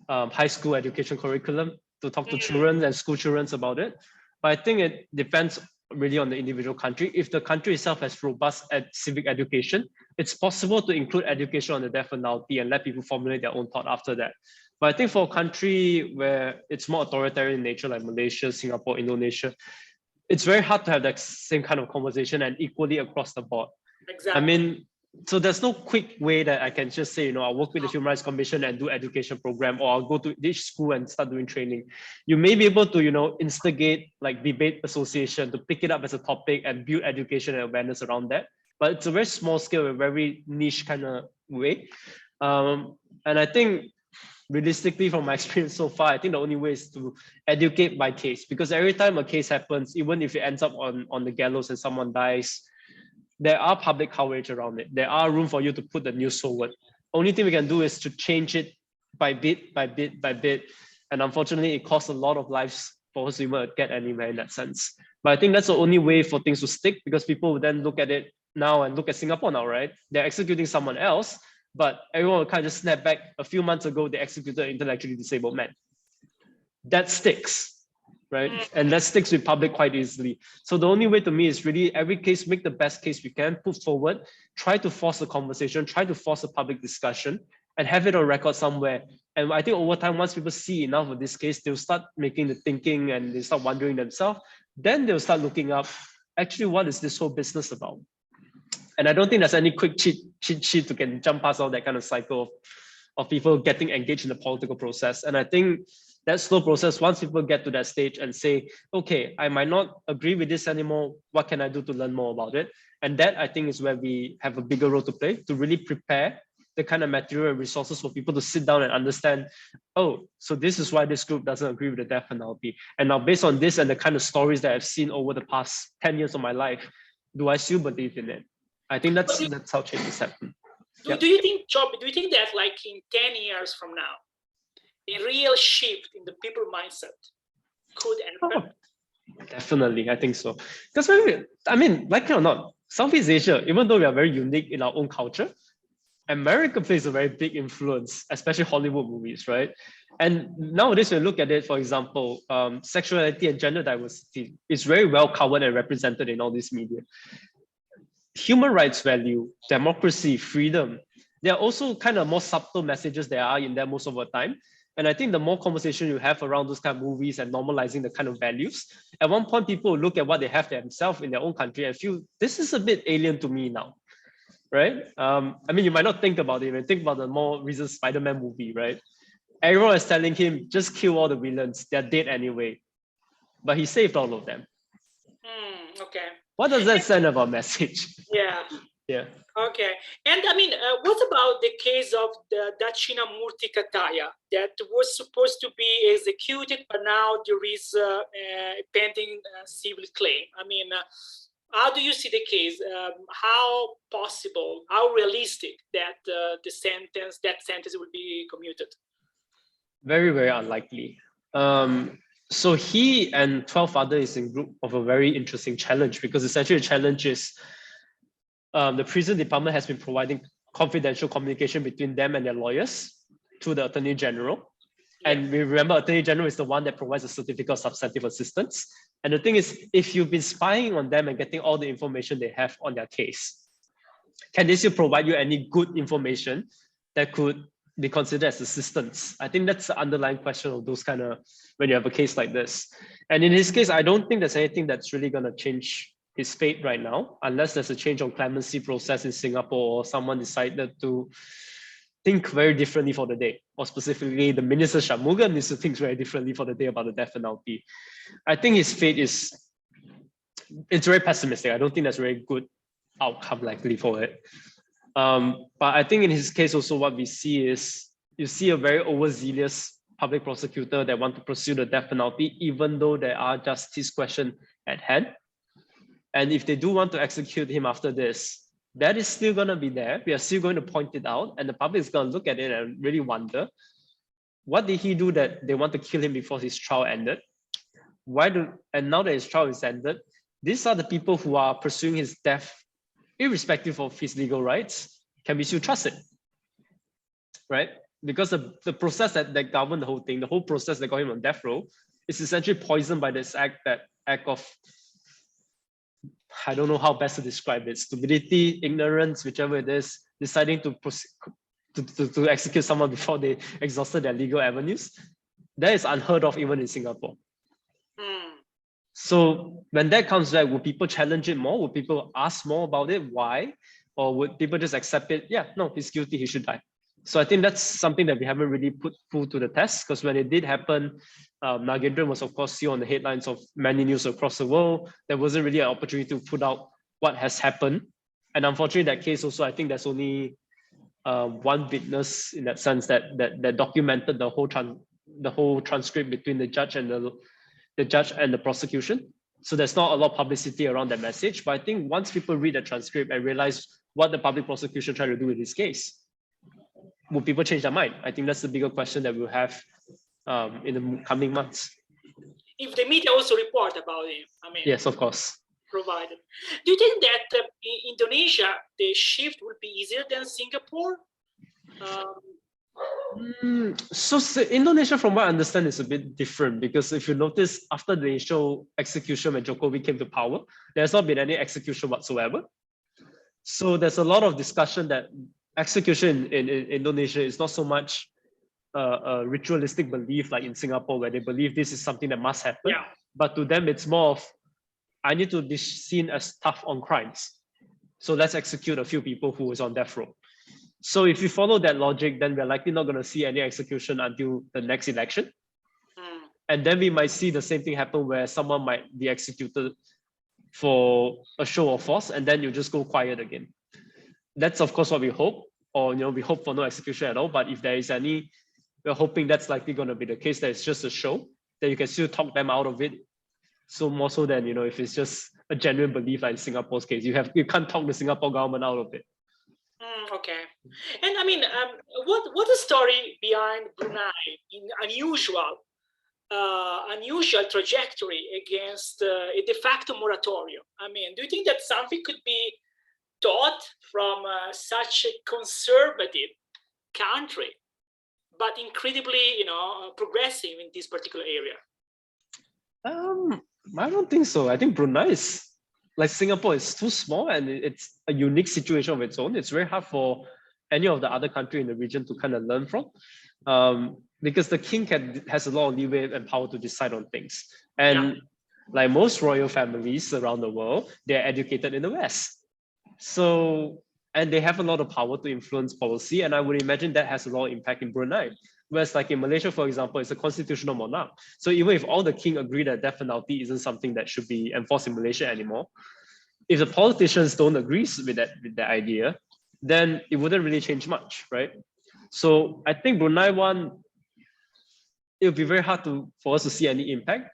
high school education curriculum to talk to children and school children about it. But I think it depends really on the individual country. If the country itself has robust civic education, it's possible to include education on the death penalty and let people formulate their own thought after that. But I think for a country where it's more authoritarian in nature, like Malaysia, Singapore, Indonesia, it's very hard to have that same kind of conversation and equally across the board. Exactly. So there's no quick way that I can just say, I'll work with the Human Rights Commission and do education program, or I'll go to each school and start doing training. You may be able to, instigate like debate association to pick it up as a topic and build education and awareness around that. But it's a very small scale, a very niche kind of way. And I think realistically from my experience so far, I think the only way is to educate by case, because every time a case happens, even if it ends up on the gallows and someone dies, there are public coverage around it. There are room for you to put the news forward. Only thing we can do is to change it by bit, by bit, by bit. And unfortunately, it costs a lot of lives for us to even get anywhere in that sense. But I think that's the only way for things to stick, because people will then look at it now and look at Singapore now, right? They're executing someone else, but everyone will kind of just snap back. A few months ago, they executed an intellectually disabled man. That sticks. Right? And that sticks with public quite easily. So the only way to me is really every case, make the best case we can, put forward, try to force a conversation, try to force a public discussion, and have it on record somewhere. And I think over time, once people see enough of this case, they'll start making the thinking and they start wondering themselves. Then they'll start looking up, actually, what is this whole business about? And I don't think there's any quick cheat sheet to can jump past all that kind of cycle of people getting engaged in the political process. And I think that slow process, once people get to that stage and say, okay, I might not agree with this anymore, what can I do to learn more about it? And that, I think, is where we have a bigger role to play, to really prepare the kind of material and resources for people to sit down and understand, oh, so this is why this group doesn't agree with the death penalty. And now based on this and the kind of stories that I've seen over the past 10 years of my life, do I still believe in it? I think that's how changes happen. Do you think, Chobi, do you think that like in 10 years from now, a real shift in the people mindset could happen? Oh, definitely, I think so. Because like it or not, Southeast Asia, even though we are very unique in our own culture, America plays a very big influence, especially Hollywood movies, right? And nowadays, when you look at it, for example, sexuality and gender diversity is very well covered and represented in all this media. Human rights value, democracy, freedom, there are also kind of more subtle messages that are in there most of the time. And I think the more conversation you have around those kind of movies and normalizing the kind of values, at one point people look at what they have themselves in their own country and feel, this is a bit alien to me now, right? You might not think about it, but think about the more recent Spider-Man movie, right? Everyone is telling him, just kill all the villains, they're dead anyway. But he saved all of them. Okay. What does that send about message? Yeah. Yeah. Okay. And what about the case of the Dakshinamurti Kataya that was supposed to be executed, but now there is a pending civil claim? How do you see the case? How possible, how realistic that that sentence will be commuted? Very, very unlikely. So he and 12 others in group of a very interesting challenge, because essentially the challenge is the prison department has been providing confidential communication between them and their lawyers to the Attorney General. Yeah. And we remember Attorney General is the one that provides a certificate of substantive assistance. And the thing is, if you've been spying on them and getting all the information they have on their case, can they still provide you any good information that could be considered as assistance? I think that's the underlying question of those kind of, when you have a case like this. And in his case, I don't think there's anything that's really going to change his fate right now, unless there's a change of clemency process in Singapore, or someone decided to think very differently for the day, or specifically the Minister Shanmugam needs to think very differently for the day about the death penalty. I think his fate it's very pessimistic. I don't think that's a very good outcome likely for it. But I think in his case also what we see is, you see a very overzealous public prosecutor that want to pursue the death penalty, even though there are justice questions at hand. And if they do want to execute him after this, that is still going to be there. We are still going to point it out, and the public is going to look at it and really wonder, what did he do that they want to kill him before his trial ended? And now that his trial is ended, these are the people who are pursuing his death, irrespective of his legal rights. Can we still trust it? Right? Because the process that governed the whole thing, the whole process that got him on death row, is essentially poisoned by this act of, I don't know how best to describe it, stupidity, ignorance, whichever it is, deciding to execute someone before they exhausted their legal avenues. That is unheard of even in Singapore. So when that comes back, will people challenge it more? Will people ask more about it? Why? Or would people just accept it? Yeah, no, he's guilty, he should die. So I think that's something that we haven't really put full to the test, because when it did happen, Nagendran was of course still on the headlines of many news across the world. There wasn't really an opportunity to put out what has happened. And unfortunately, that case also, I think there's only one witness in that sense that documented the whole transcript between the judge and the prosecution. So there's not a lot of publicity around that message. But I think once people read the transcript and realize what the public prosecution tried to do with this case, will people change their mind? I think that's the bigger question that we'll have in the coming months. If the media also report about it, I mean, yes, of course. Provided. Do you think that in Indonesia the shift would be easier than Singapore? So Indonesia, from what I understand, is a bit different, because if you notice, after the initial execution when Jokowi came to power, there's not been any execution whatsoever. So there's a lot of discussion that execution in Indonesia is not so much a ritualistic belief like in Singapore, where they believe this is something that must happen. Yeah. But to them, it's more of, I need to be seen as tough on crimes. So let's execute a few people who is on death row. So if you follow that logic, then we're likely not going to see any execution until the next election. And then we might see the same thing happen where someone might be executed for a show of force, and then you just go quiet again. That's of course what we hope, or we hope for no execution at all. But if there is any, we're hoping that's likely going to be the case, that it's just a show, that you can still talk them out of it. So more so than, if it's just a genuine belief like in Singapore's case, you can't talk the Singapore government out of it. Okay. And I mean, what's the story behind Brunei in unusual trajectory against a de facto moratorium? I mean, do you think that something could be taught from such a conservative country, but incredibly, progressive in this particular area? I don't think so. I think Brunei is, like Singapore, is too small, and it's a unique situation of its own. It's very hard for any of the other country in the region to kind of learn from, because the king has a lot of leeway and power to decide on things. And like most royal families around the world, they're educated in the West. So, and they have a lot of power to influence policy. And I would imagine that has a lot of impact in Brunei. Whereas like in Malaysia, for example, it's a constitutional monarch. So even if all the king agree that death penalty isn't something that should be enforced in Malaysia anymore, if the politicians don't agree with that idea, then it wouldn't really change much, right? So I think Brunei one, it would be very hard for us to see any impact.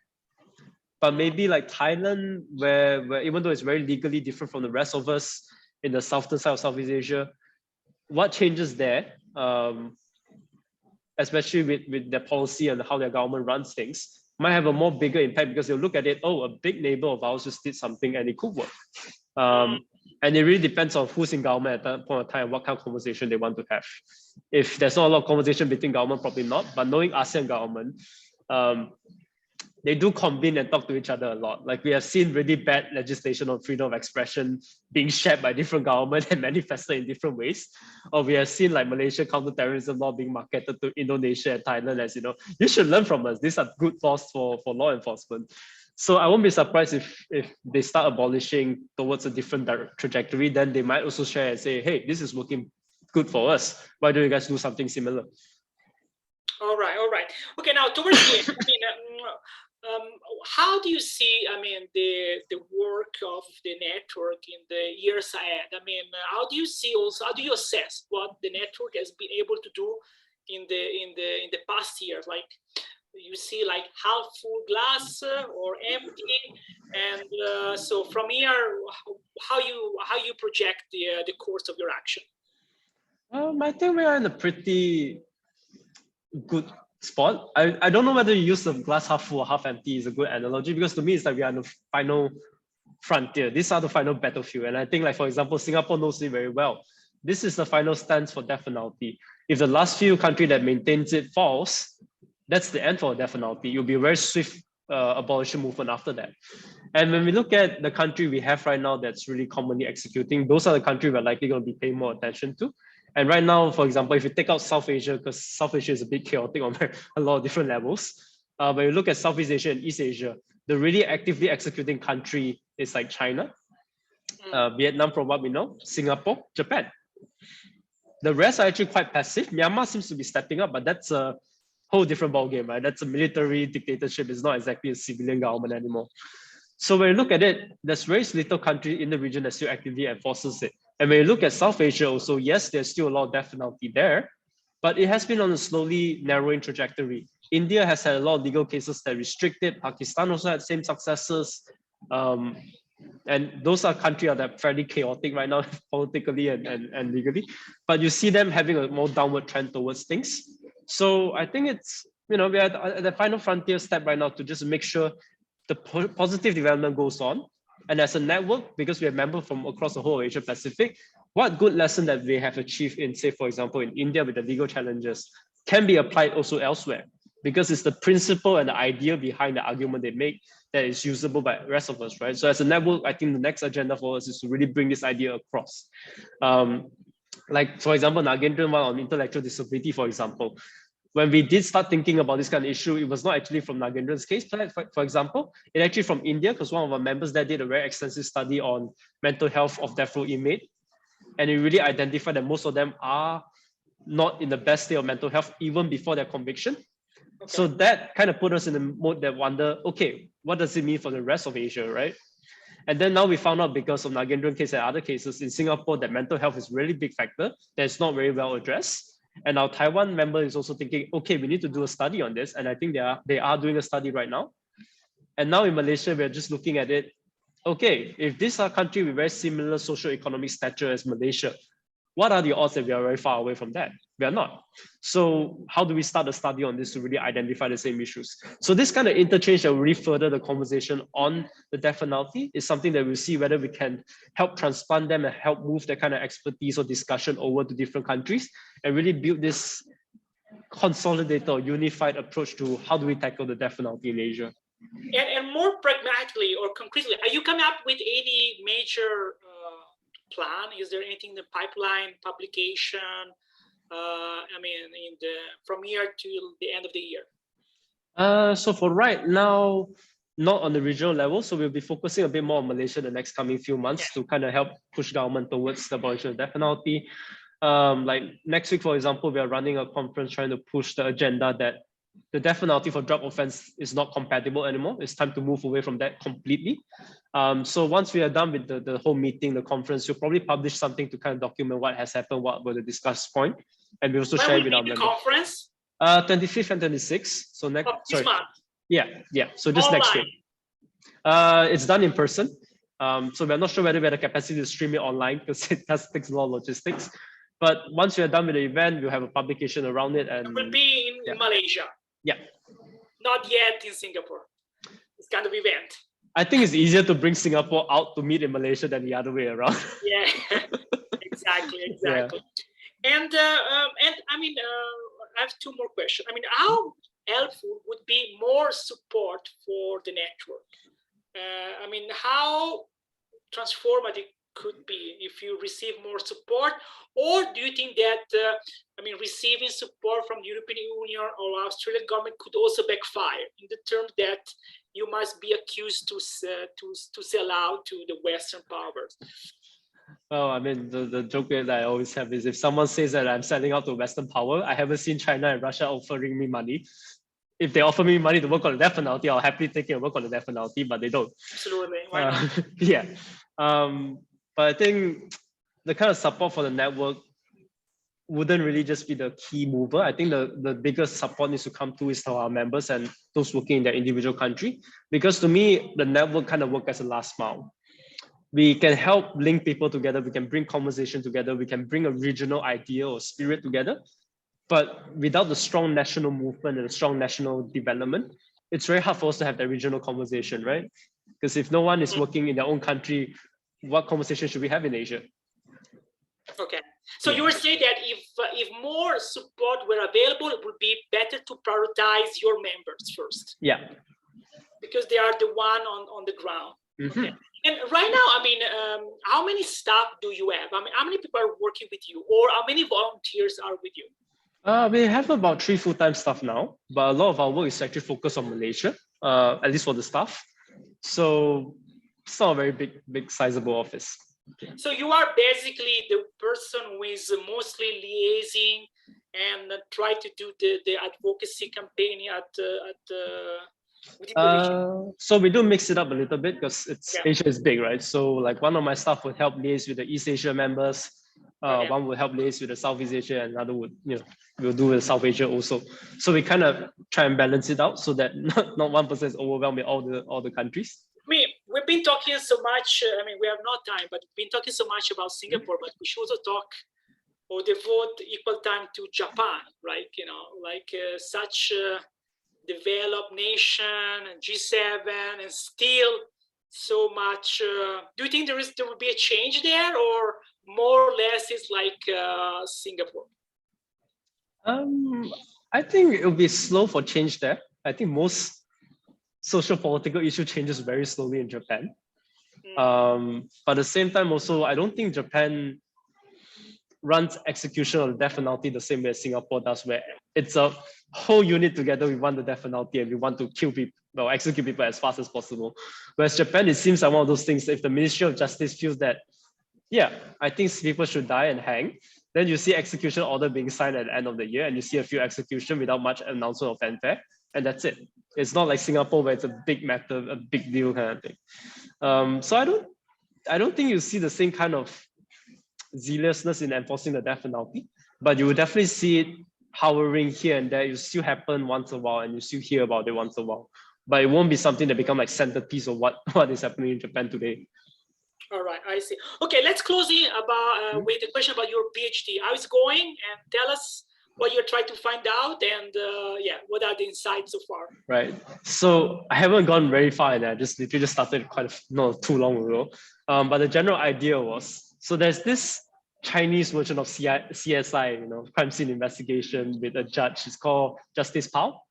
But maybe like Thailand, where even though it's very legally different from the rest of us in the southern side of Southeast Asia, what changes there, especially with their policy and how their government runs things, might have a more bigger impact because they'll look at it, oh, a big neighbor of ours just did something and it could work. And it really depends on who's in government at that point of time, what kind of conversation they want to have. If there's not a lot of conversation between government, probably not, but knowing ASEAN government, they do convene and talk to each other a lot. Like we have seen really bad legislation on freedom of expression being shared by different governments and manifested in different ways. Or we have seen like Malaysia counterterrorism law being marketed to Indonesia and Thailand as, you should learn from us. These are good laws for law enforcement. So I won't be surprised if they start abolishing towards a different trajectory, then they might also share and say, hey, this is working good for us. Why don't you guys do something similar? All right. Okay, now towards the end, how do you see, the work of the network in the years ahead? How do you see also, how do you assess what the network has been able to do in the past years? Like you see like half full glass or empty, and so from here, how you project the course of your action? I think we are in a pretty good spot. I don't know whether you use the glass half full or half empty is a good analogy, because to me it's like we are in the final frontier. These are the final battlefield. And I think, like, for example, Singapore knows it very well. This is the final stance for death penalty. If the last few countries that maintains it falls, that's the end for death penalty. You'll be a very swift abolition movement after that. And when we look at the country we have right now that's really commonly executing, those are the countries we're likely going to be paying more attention to. And right now, for example, if you take out South Asia, because South Asia is a bit chaotic on a lot of different levels, when you look at Southeast Asia and East Asia, the really actively executing country is like China, Vietnam from what we know, Singapore, Japan. The rest are actually quite passive. Myanmar seems to be stepping up, but that's a whole different ballgame, right? That's a military dictatorship. It's not exactly a civilian government anymore. So when you look at it, there's very little country in the region that still actively enforces it. And when you look at South Asia also, yes, there's still a lot of death penalty there, but it has been on a slowly narrowing trajectory. India has had a lot of legal cases that restrict it. Pakistan also had same successes. And those are countries that are fairly chaotic right now, politically and legally. But you see them having a more downward trend towards things. So I think it's, we're at the final frontier step right now to just make sure the positive development goes on. And as a network, because we have members from across the whole Asia Pacific, what good lesson that we have achieved in, say, for example, in India with the legal challenges can be applied also elsewhere, because it's the principle and the idea behind the argument they make that is usable by the rest of us, right? So as a network, I think the next agenda for us is to really bring this idea across. Like, for example, Nagendran one on intellectual disability, for example, when we did start thinking about this kind of issue, it was not actually from Nagendran's case, for example, it actually from India, because one of our members there did a very extensive study on mental health of death row inmate. And it really identified that most of them are not in the best state of mental health even before their conviction. Okay. So that kind of put us in the mode that wonder, okay, what does it mean for the rest of Asia, right? And then now we found out, because of Nagendran case and other cases in Singapore, that mental health is a really big factor that's not very well addressed. And our Taiwan member is also thinking, okay, we need to do a study on this. And I think they are doing a study right now. And now in Malaysia, we're just looking at it. Okay, if these are countries with very similar socio-economic stature as Malaysia, what are the odds that we are very far away from that? We are not. So how do we start a study on this to really identify the same issues? So this kind of interchange that will really further the conversation on the death penalty is something that we'll see whether we can help transplant them and help move that kind of expertise or discussion over to different countries and really build this consolidated or unified approach to how do we tackle the death penalty in Asia. And more pragmatically or concretely, are you coming up with any major plan? Is there anything in the pipeline, publication? From here to the end of the year? So for right now, not on the regional level. So we'll be focusing a bit more on Malaysia the next coming few months to kind of help push government towards the abolition of death penalty. Like next week, for example, we are running a conference trying to push the agenda that the death penalty for drug offense is not compatible anymore. It's time to move away from that completely. So once we are done with the whole meeting, the conference, you'll probably publish something to kind of document what has happened, what were the discussed point, and we also share it with our members. Conference? 25th and 26th. So next, this month. Yeah. So just next week. It's done in person. So we're not sure whether we have the capacity to stream it online because it takes a lot of logistics. But once you're done with the event, we'll have a publication around it. And it will be in Malaysia. Yeah. Not yet in Singapore. This kind of event. I think it's easier to bring Singapore out to meet in Malaysia than the other way around. Yeah, exactly. Yeah. And I mean, I have two more questions. I mean, how helpful would be more support for the network? I mean, how transformative could be if you receive more support, or do you think that I mean, receiving support from the European Union or Australian government could also backfire in the terms that you must be accused to sell out to the Western powers? Oh, I mean, the joke that I always have is if someone says that I'm selling out to Western power, I haven't seen China and Russia offering me money. If they offer me money to work on the death penalty, I'll happily take it and work on the death penalty, but they don't. Absolutely. Why not? Yeah. But I think the kind of support for the network wouldn't really just be the key mover. I think the biggest support needs to come to is to our members and those working in their individual country. Because to me, the network kind of works as a last mile. We can help link people together. We can bring conversation together. We can bring a regional idea or spirit together. But without the strong national movement and the strong national development, it's very hard for us to have that regional conversation, right? Because if no one is working in their own country, what conversation should we have in Asia? Okay. So you were saying that if more support were available, it would be better to prioritize your members first. Yeah. Because they are the one on the ground. Mm-hmm. Okay. And right now, I mean, how many staff do you have? I mean, how many people are working with you, or how many volunteers are with you? We have about 3 full-time staff now, but a lot of our work is actually focused on Malaysia, at least for the staff. So it's not a very big sizable office. So you are basically the person who is mostly liaising and try to do the advocacy campaign so we do mix it up a little bit because Asia is big, right? So like one of my staff would help liaise with the East Asia members. One will help liaise with the Southeast Asia, and another would, we'll do with South Asia also. So we kind of try and balance it out so that not one person is overwhelmed with all the countries. I mean, we've been talking so much. I mean, we have no time, but we've been talking so much about Singapore, but we should also talk or devote equal time to Japan, right? Like such a developed nation, G7, and still so much. Do you think there will be a change there, or more or less it's like Singapore? I think it will be slow for change there. I think most social political issue changes very slowly in Japan. But at the same time also, I don't think Japan runs execution of the death penalty the same way as Singapore does, where it's a whole unit together. We want the death penalty and we want to kill people, well, execute people as fast as possible. Whereas Japan, it seems like one of those things, if the Ministry of Justice feels that, yeah, I think people should die and hang, then you see execution order being signed at the end of the year and you see a few execution without much announcement or fanfare, and that's it. It's not like Singapore where it's a big matter, a big deal kind of thing. So I don't think you see the same kind of zealousness in enforcing the death penalty, but you will definitely see it hovering here and there. It will still happen once in a while and you still hear about it once in a while, but it won't be something that becomes like centerpiece of what is happening in Japan today. All right, I see. Okay, let's close in about with a question about your PhD. How it's going, and tell us what you're trying to find out, and what are the insights so far? Right. So I haven't gone very far, and I just literally just started not too long ago. But the general idea was, so there's this Chinese version of CSI, crime scene investigation with a judge. It's called Justice Pao.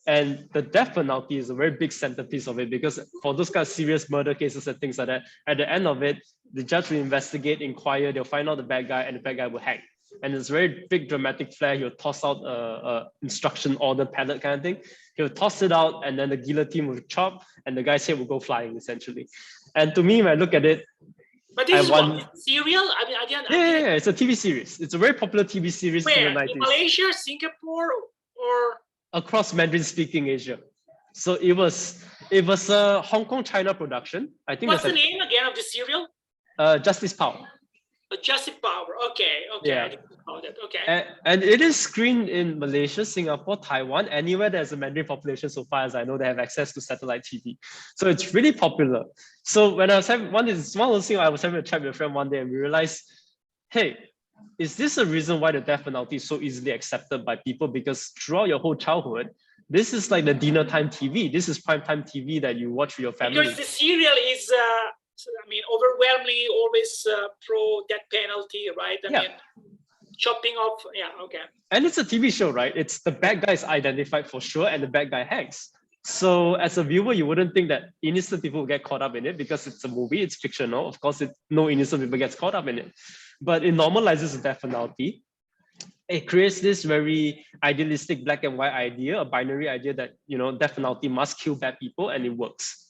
And the death penalty is a very big centerpiece of it, because for those kind of serious murder cases and things like that, at the end of it, the judge will investigate, inquire, they'll find out the bad guy, and the bad guy will hang. And it's a very big dramatic flair. He'll toss out a instruction order palette kind of thing. He'll toss it out, and then the guillotine will chop, and the guy's head will go flying, essentially. And to me, when I look at it, but this is what, serial? I mean, yeah, it's a TV series. It's a very popular TV series in the 90s. In Malaysia, Singapore, or? Across Mandarin-speaking Asia. So it was a Hong Kong, China production. I think. What's the name again of the serial? Justice Pao. Adjustive power. Okay. Yeah. I didn't know that. Okay. And it is screened in Malaysia, Singapore, Taiwan, anywhere there's a Mandarin population. So far as I know, they have access to satellite TV. So it's really popular. So when I was having one of those things, I was having a chat with a friend one day and we realized, hey, is this a reason why the death penalty is so easily accepted by people? Because throughout your whole childhood, this is like the dinner time TV. This is prime time TV that you watch with your family. Because the serial is, overwhelmingly always pro death penalty, right? I mean, chopping off. Yeah. Okay. And it's a TV show, right? It's the bad guy is identified for sure, and the bad guy hangs. So as a viewer, you wouldn't think that innocent people will get caught up in it because it's a movie, it's fictional. Of course, no innocent people gets caught up in it. But it normalizes the death penalty. It creates this very idealistic black and white idea, a binary idea that, death penalty must kill bad people, and it works.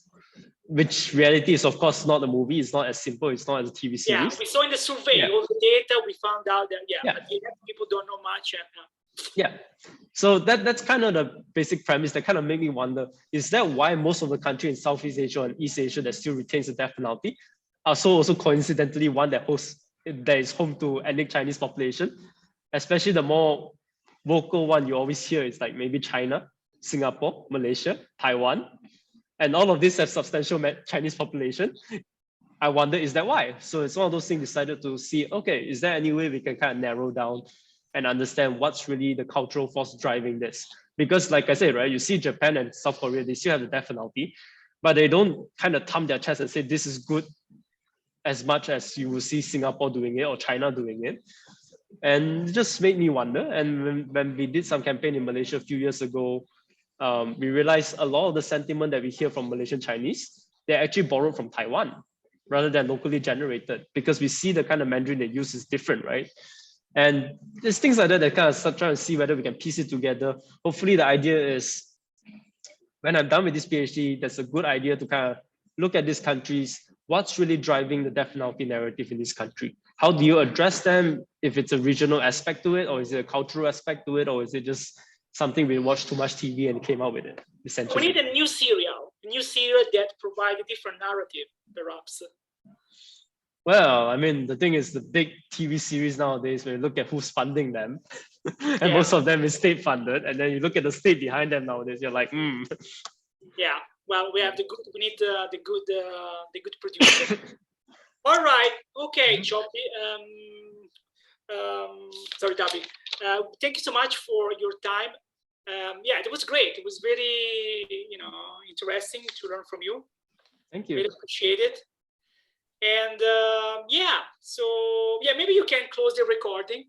Which reality is, of course, not a movie. It's not as simple. It's not as a TV series. Yeah, we saw in the survey, all the data, we found out that, but people don't know much. Yeah. So that's kind of the basic premise that kind of made me wonder, is that why most of the country in Southeast Asia and East Asia that still retains the death penalty are also coincidentally one that is home to ethnic Chinese population, especially the more vocal one you always hear is like maybe China, Singapore, Malaysia, Taiwan, and all of these have substantial Chinese population. I wonder, is that why? So it's one of those things decided to see, okay, is there any way we can kind of narrow down and understand what's really the cultural force driving this? Because like I said, right, you see Japan and South Korea, they still have the death penalty, but they don't kind of thumb their chest and say this is good as much as you will see Singapore doing it or China doing it. And it just made me wonder. And when we did some campaign in Malaysia a few years ago, we realized a lot of the sentiment that we hear from Malaysian Chinese, they're actually borrowed from Taiwan rather than locally generated, because we see the kind of Mandarin they use is different, right? And there's things like that that kind of start trying to see whether we can piece it together. Hopefully the idea is, when I'm done with this PhD, that's a good idea to kind of look at these countries, what's really driving the death penalty narrative in this country? How do you address them? If it's a regional aspect to it, or is it a cultural aspect to it, or is it just something we watched too much TV and came out with it, essentially? We need a new serial that provides a different narrative, perhaps. Well, I mean, the thing is, the big TV series nowadays, when you look at who's funding them, and most of them is state funded, and then you look at the state behind them nowadays, you're like, Yeah, well, we need the good producer. All right, okay, Choppy. Sorry, Dobby. Thank you so much for your time. Yeah, it was great. It was very, interesting to learn from you. Thank you. Really appreciate it. And maybe you can close the recording.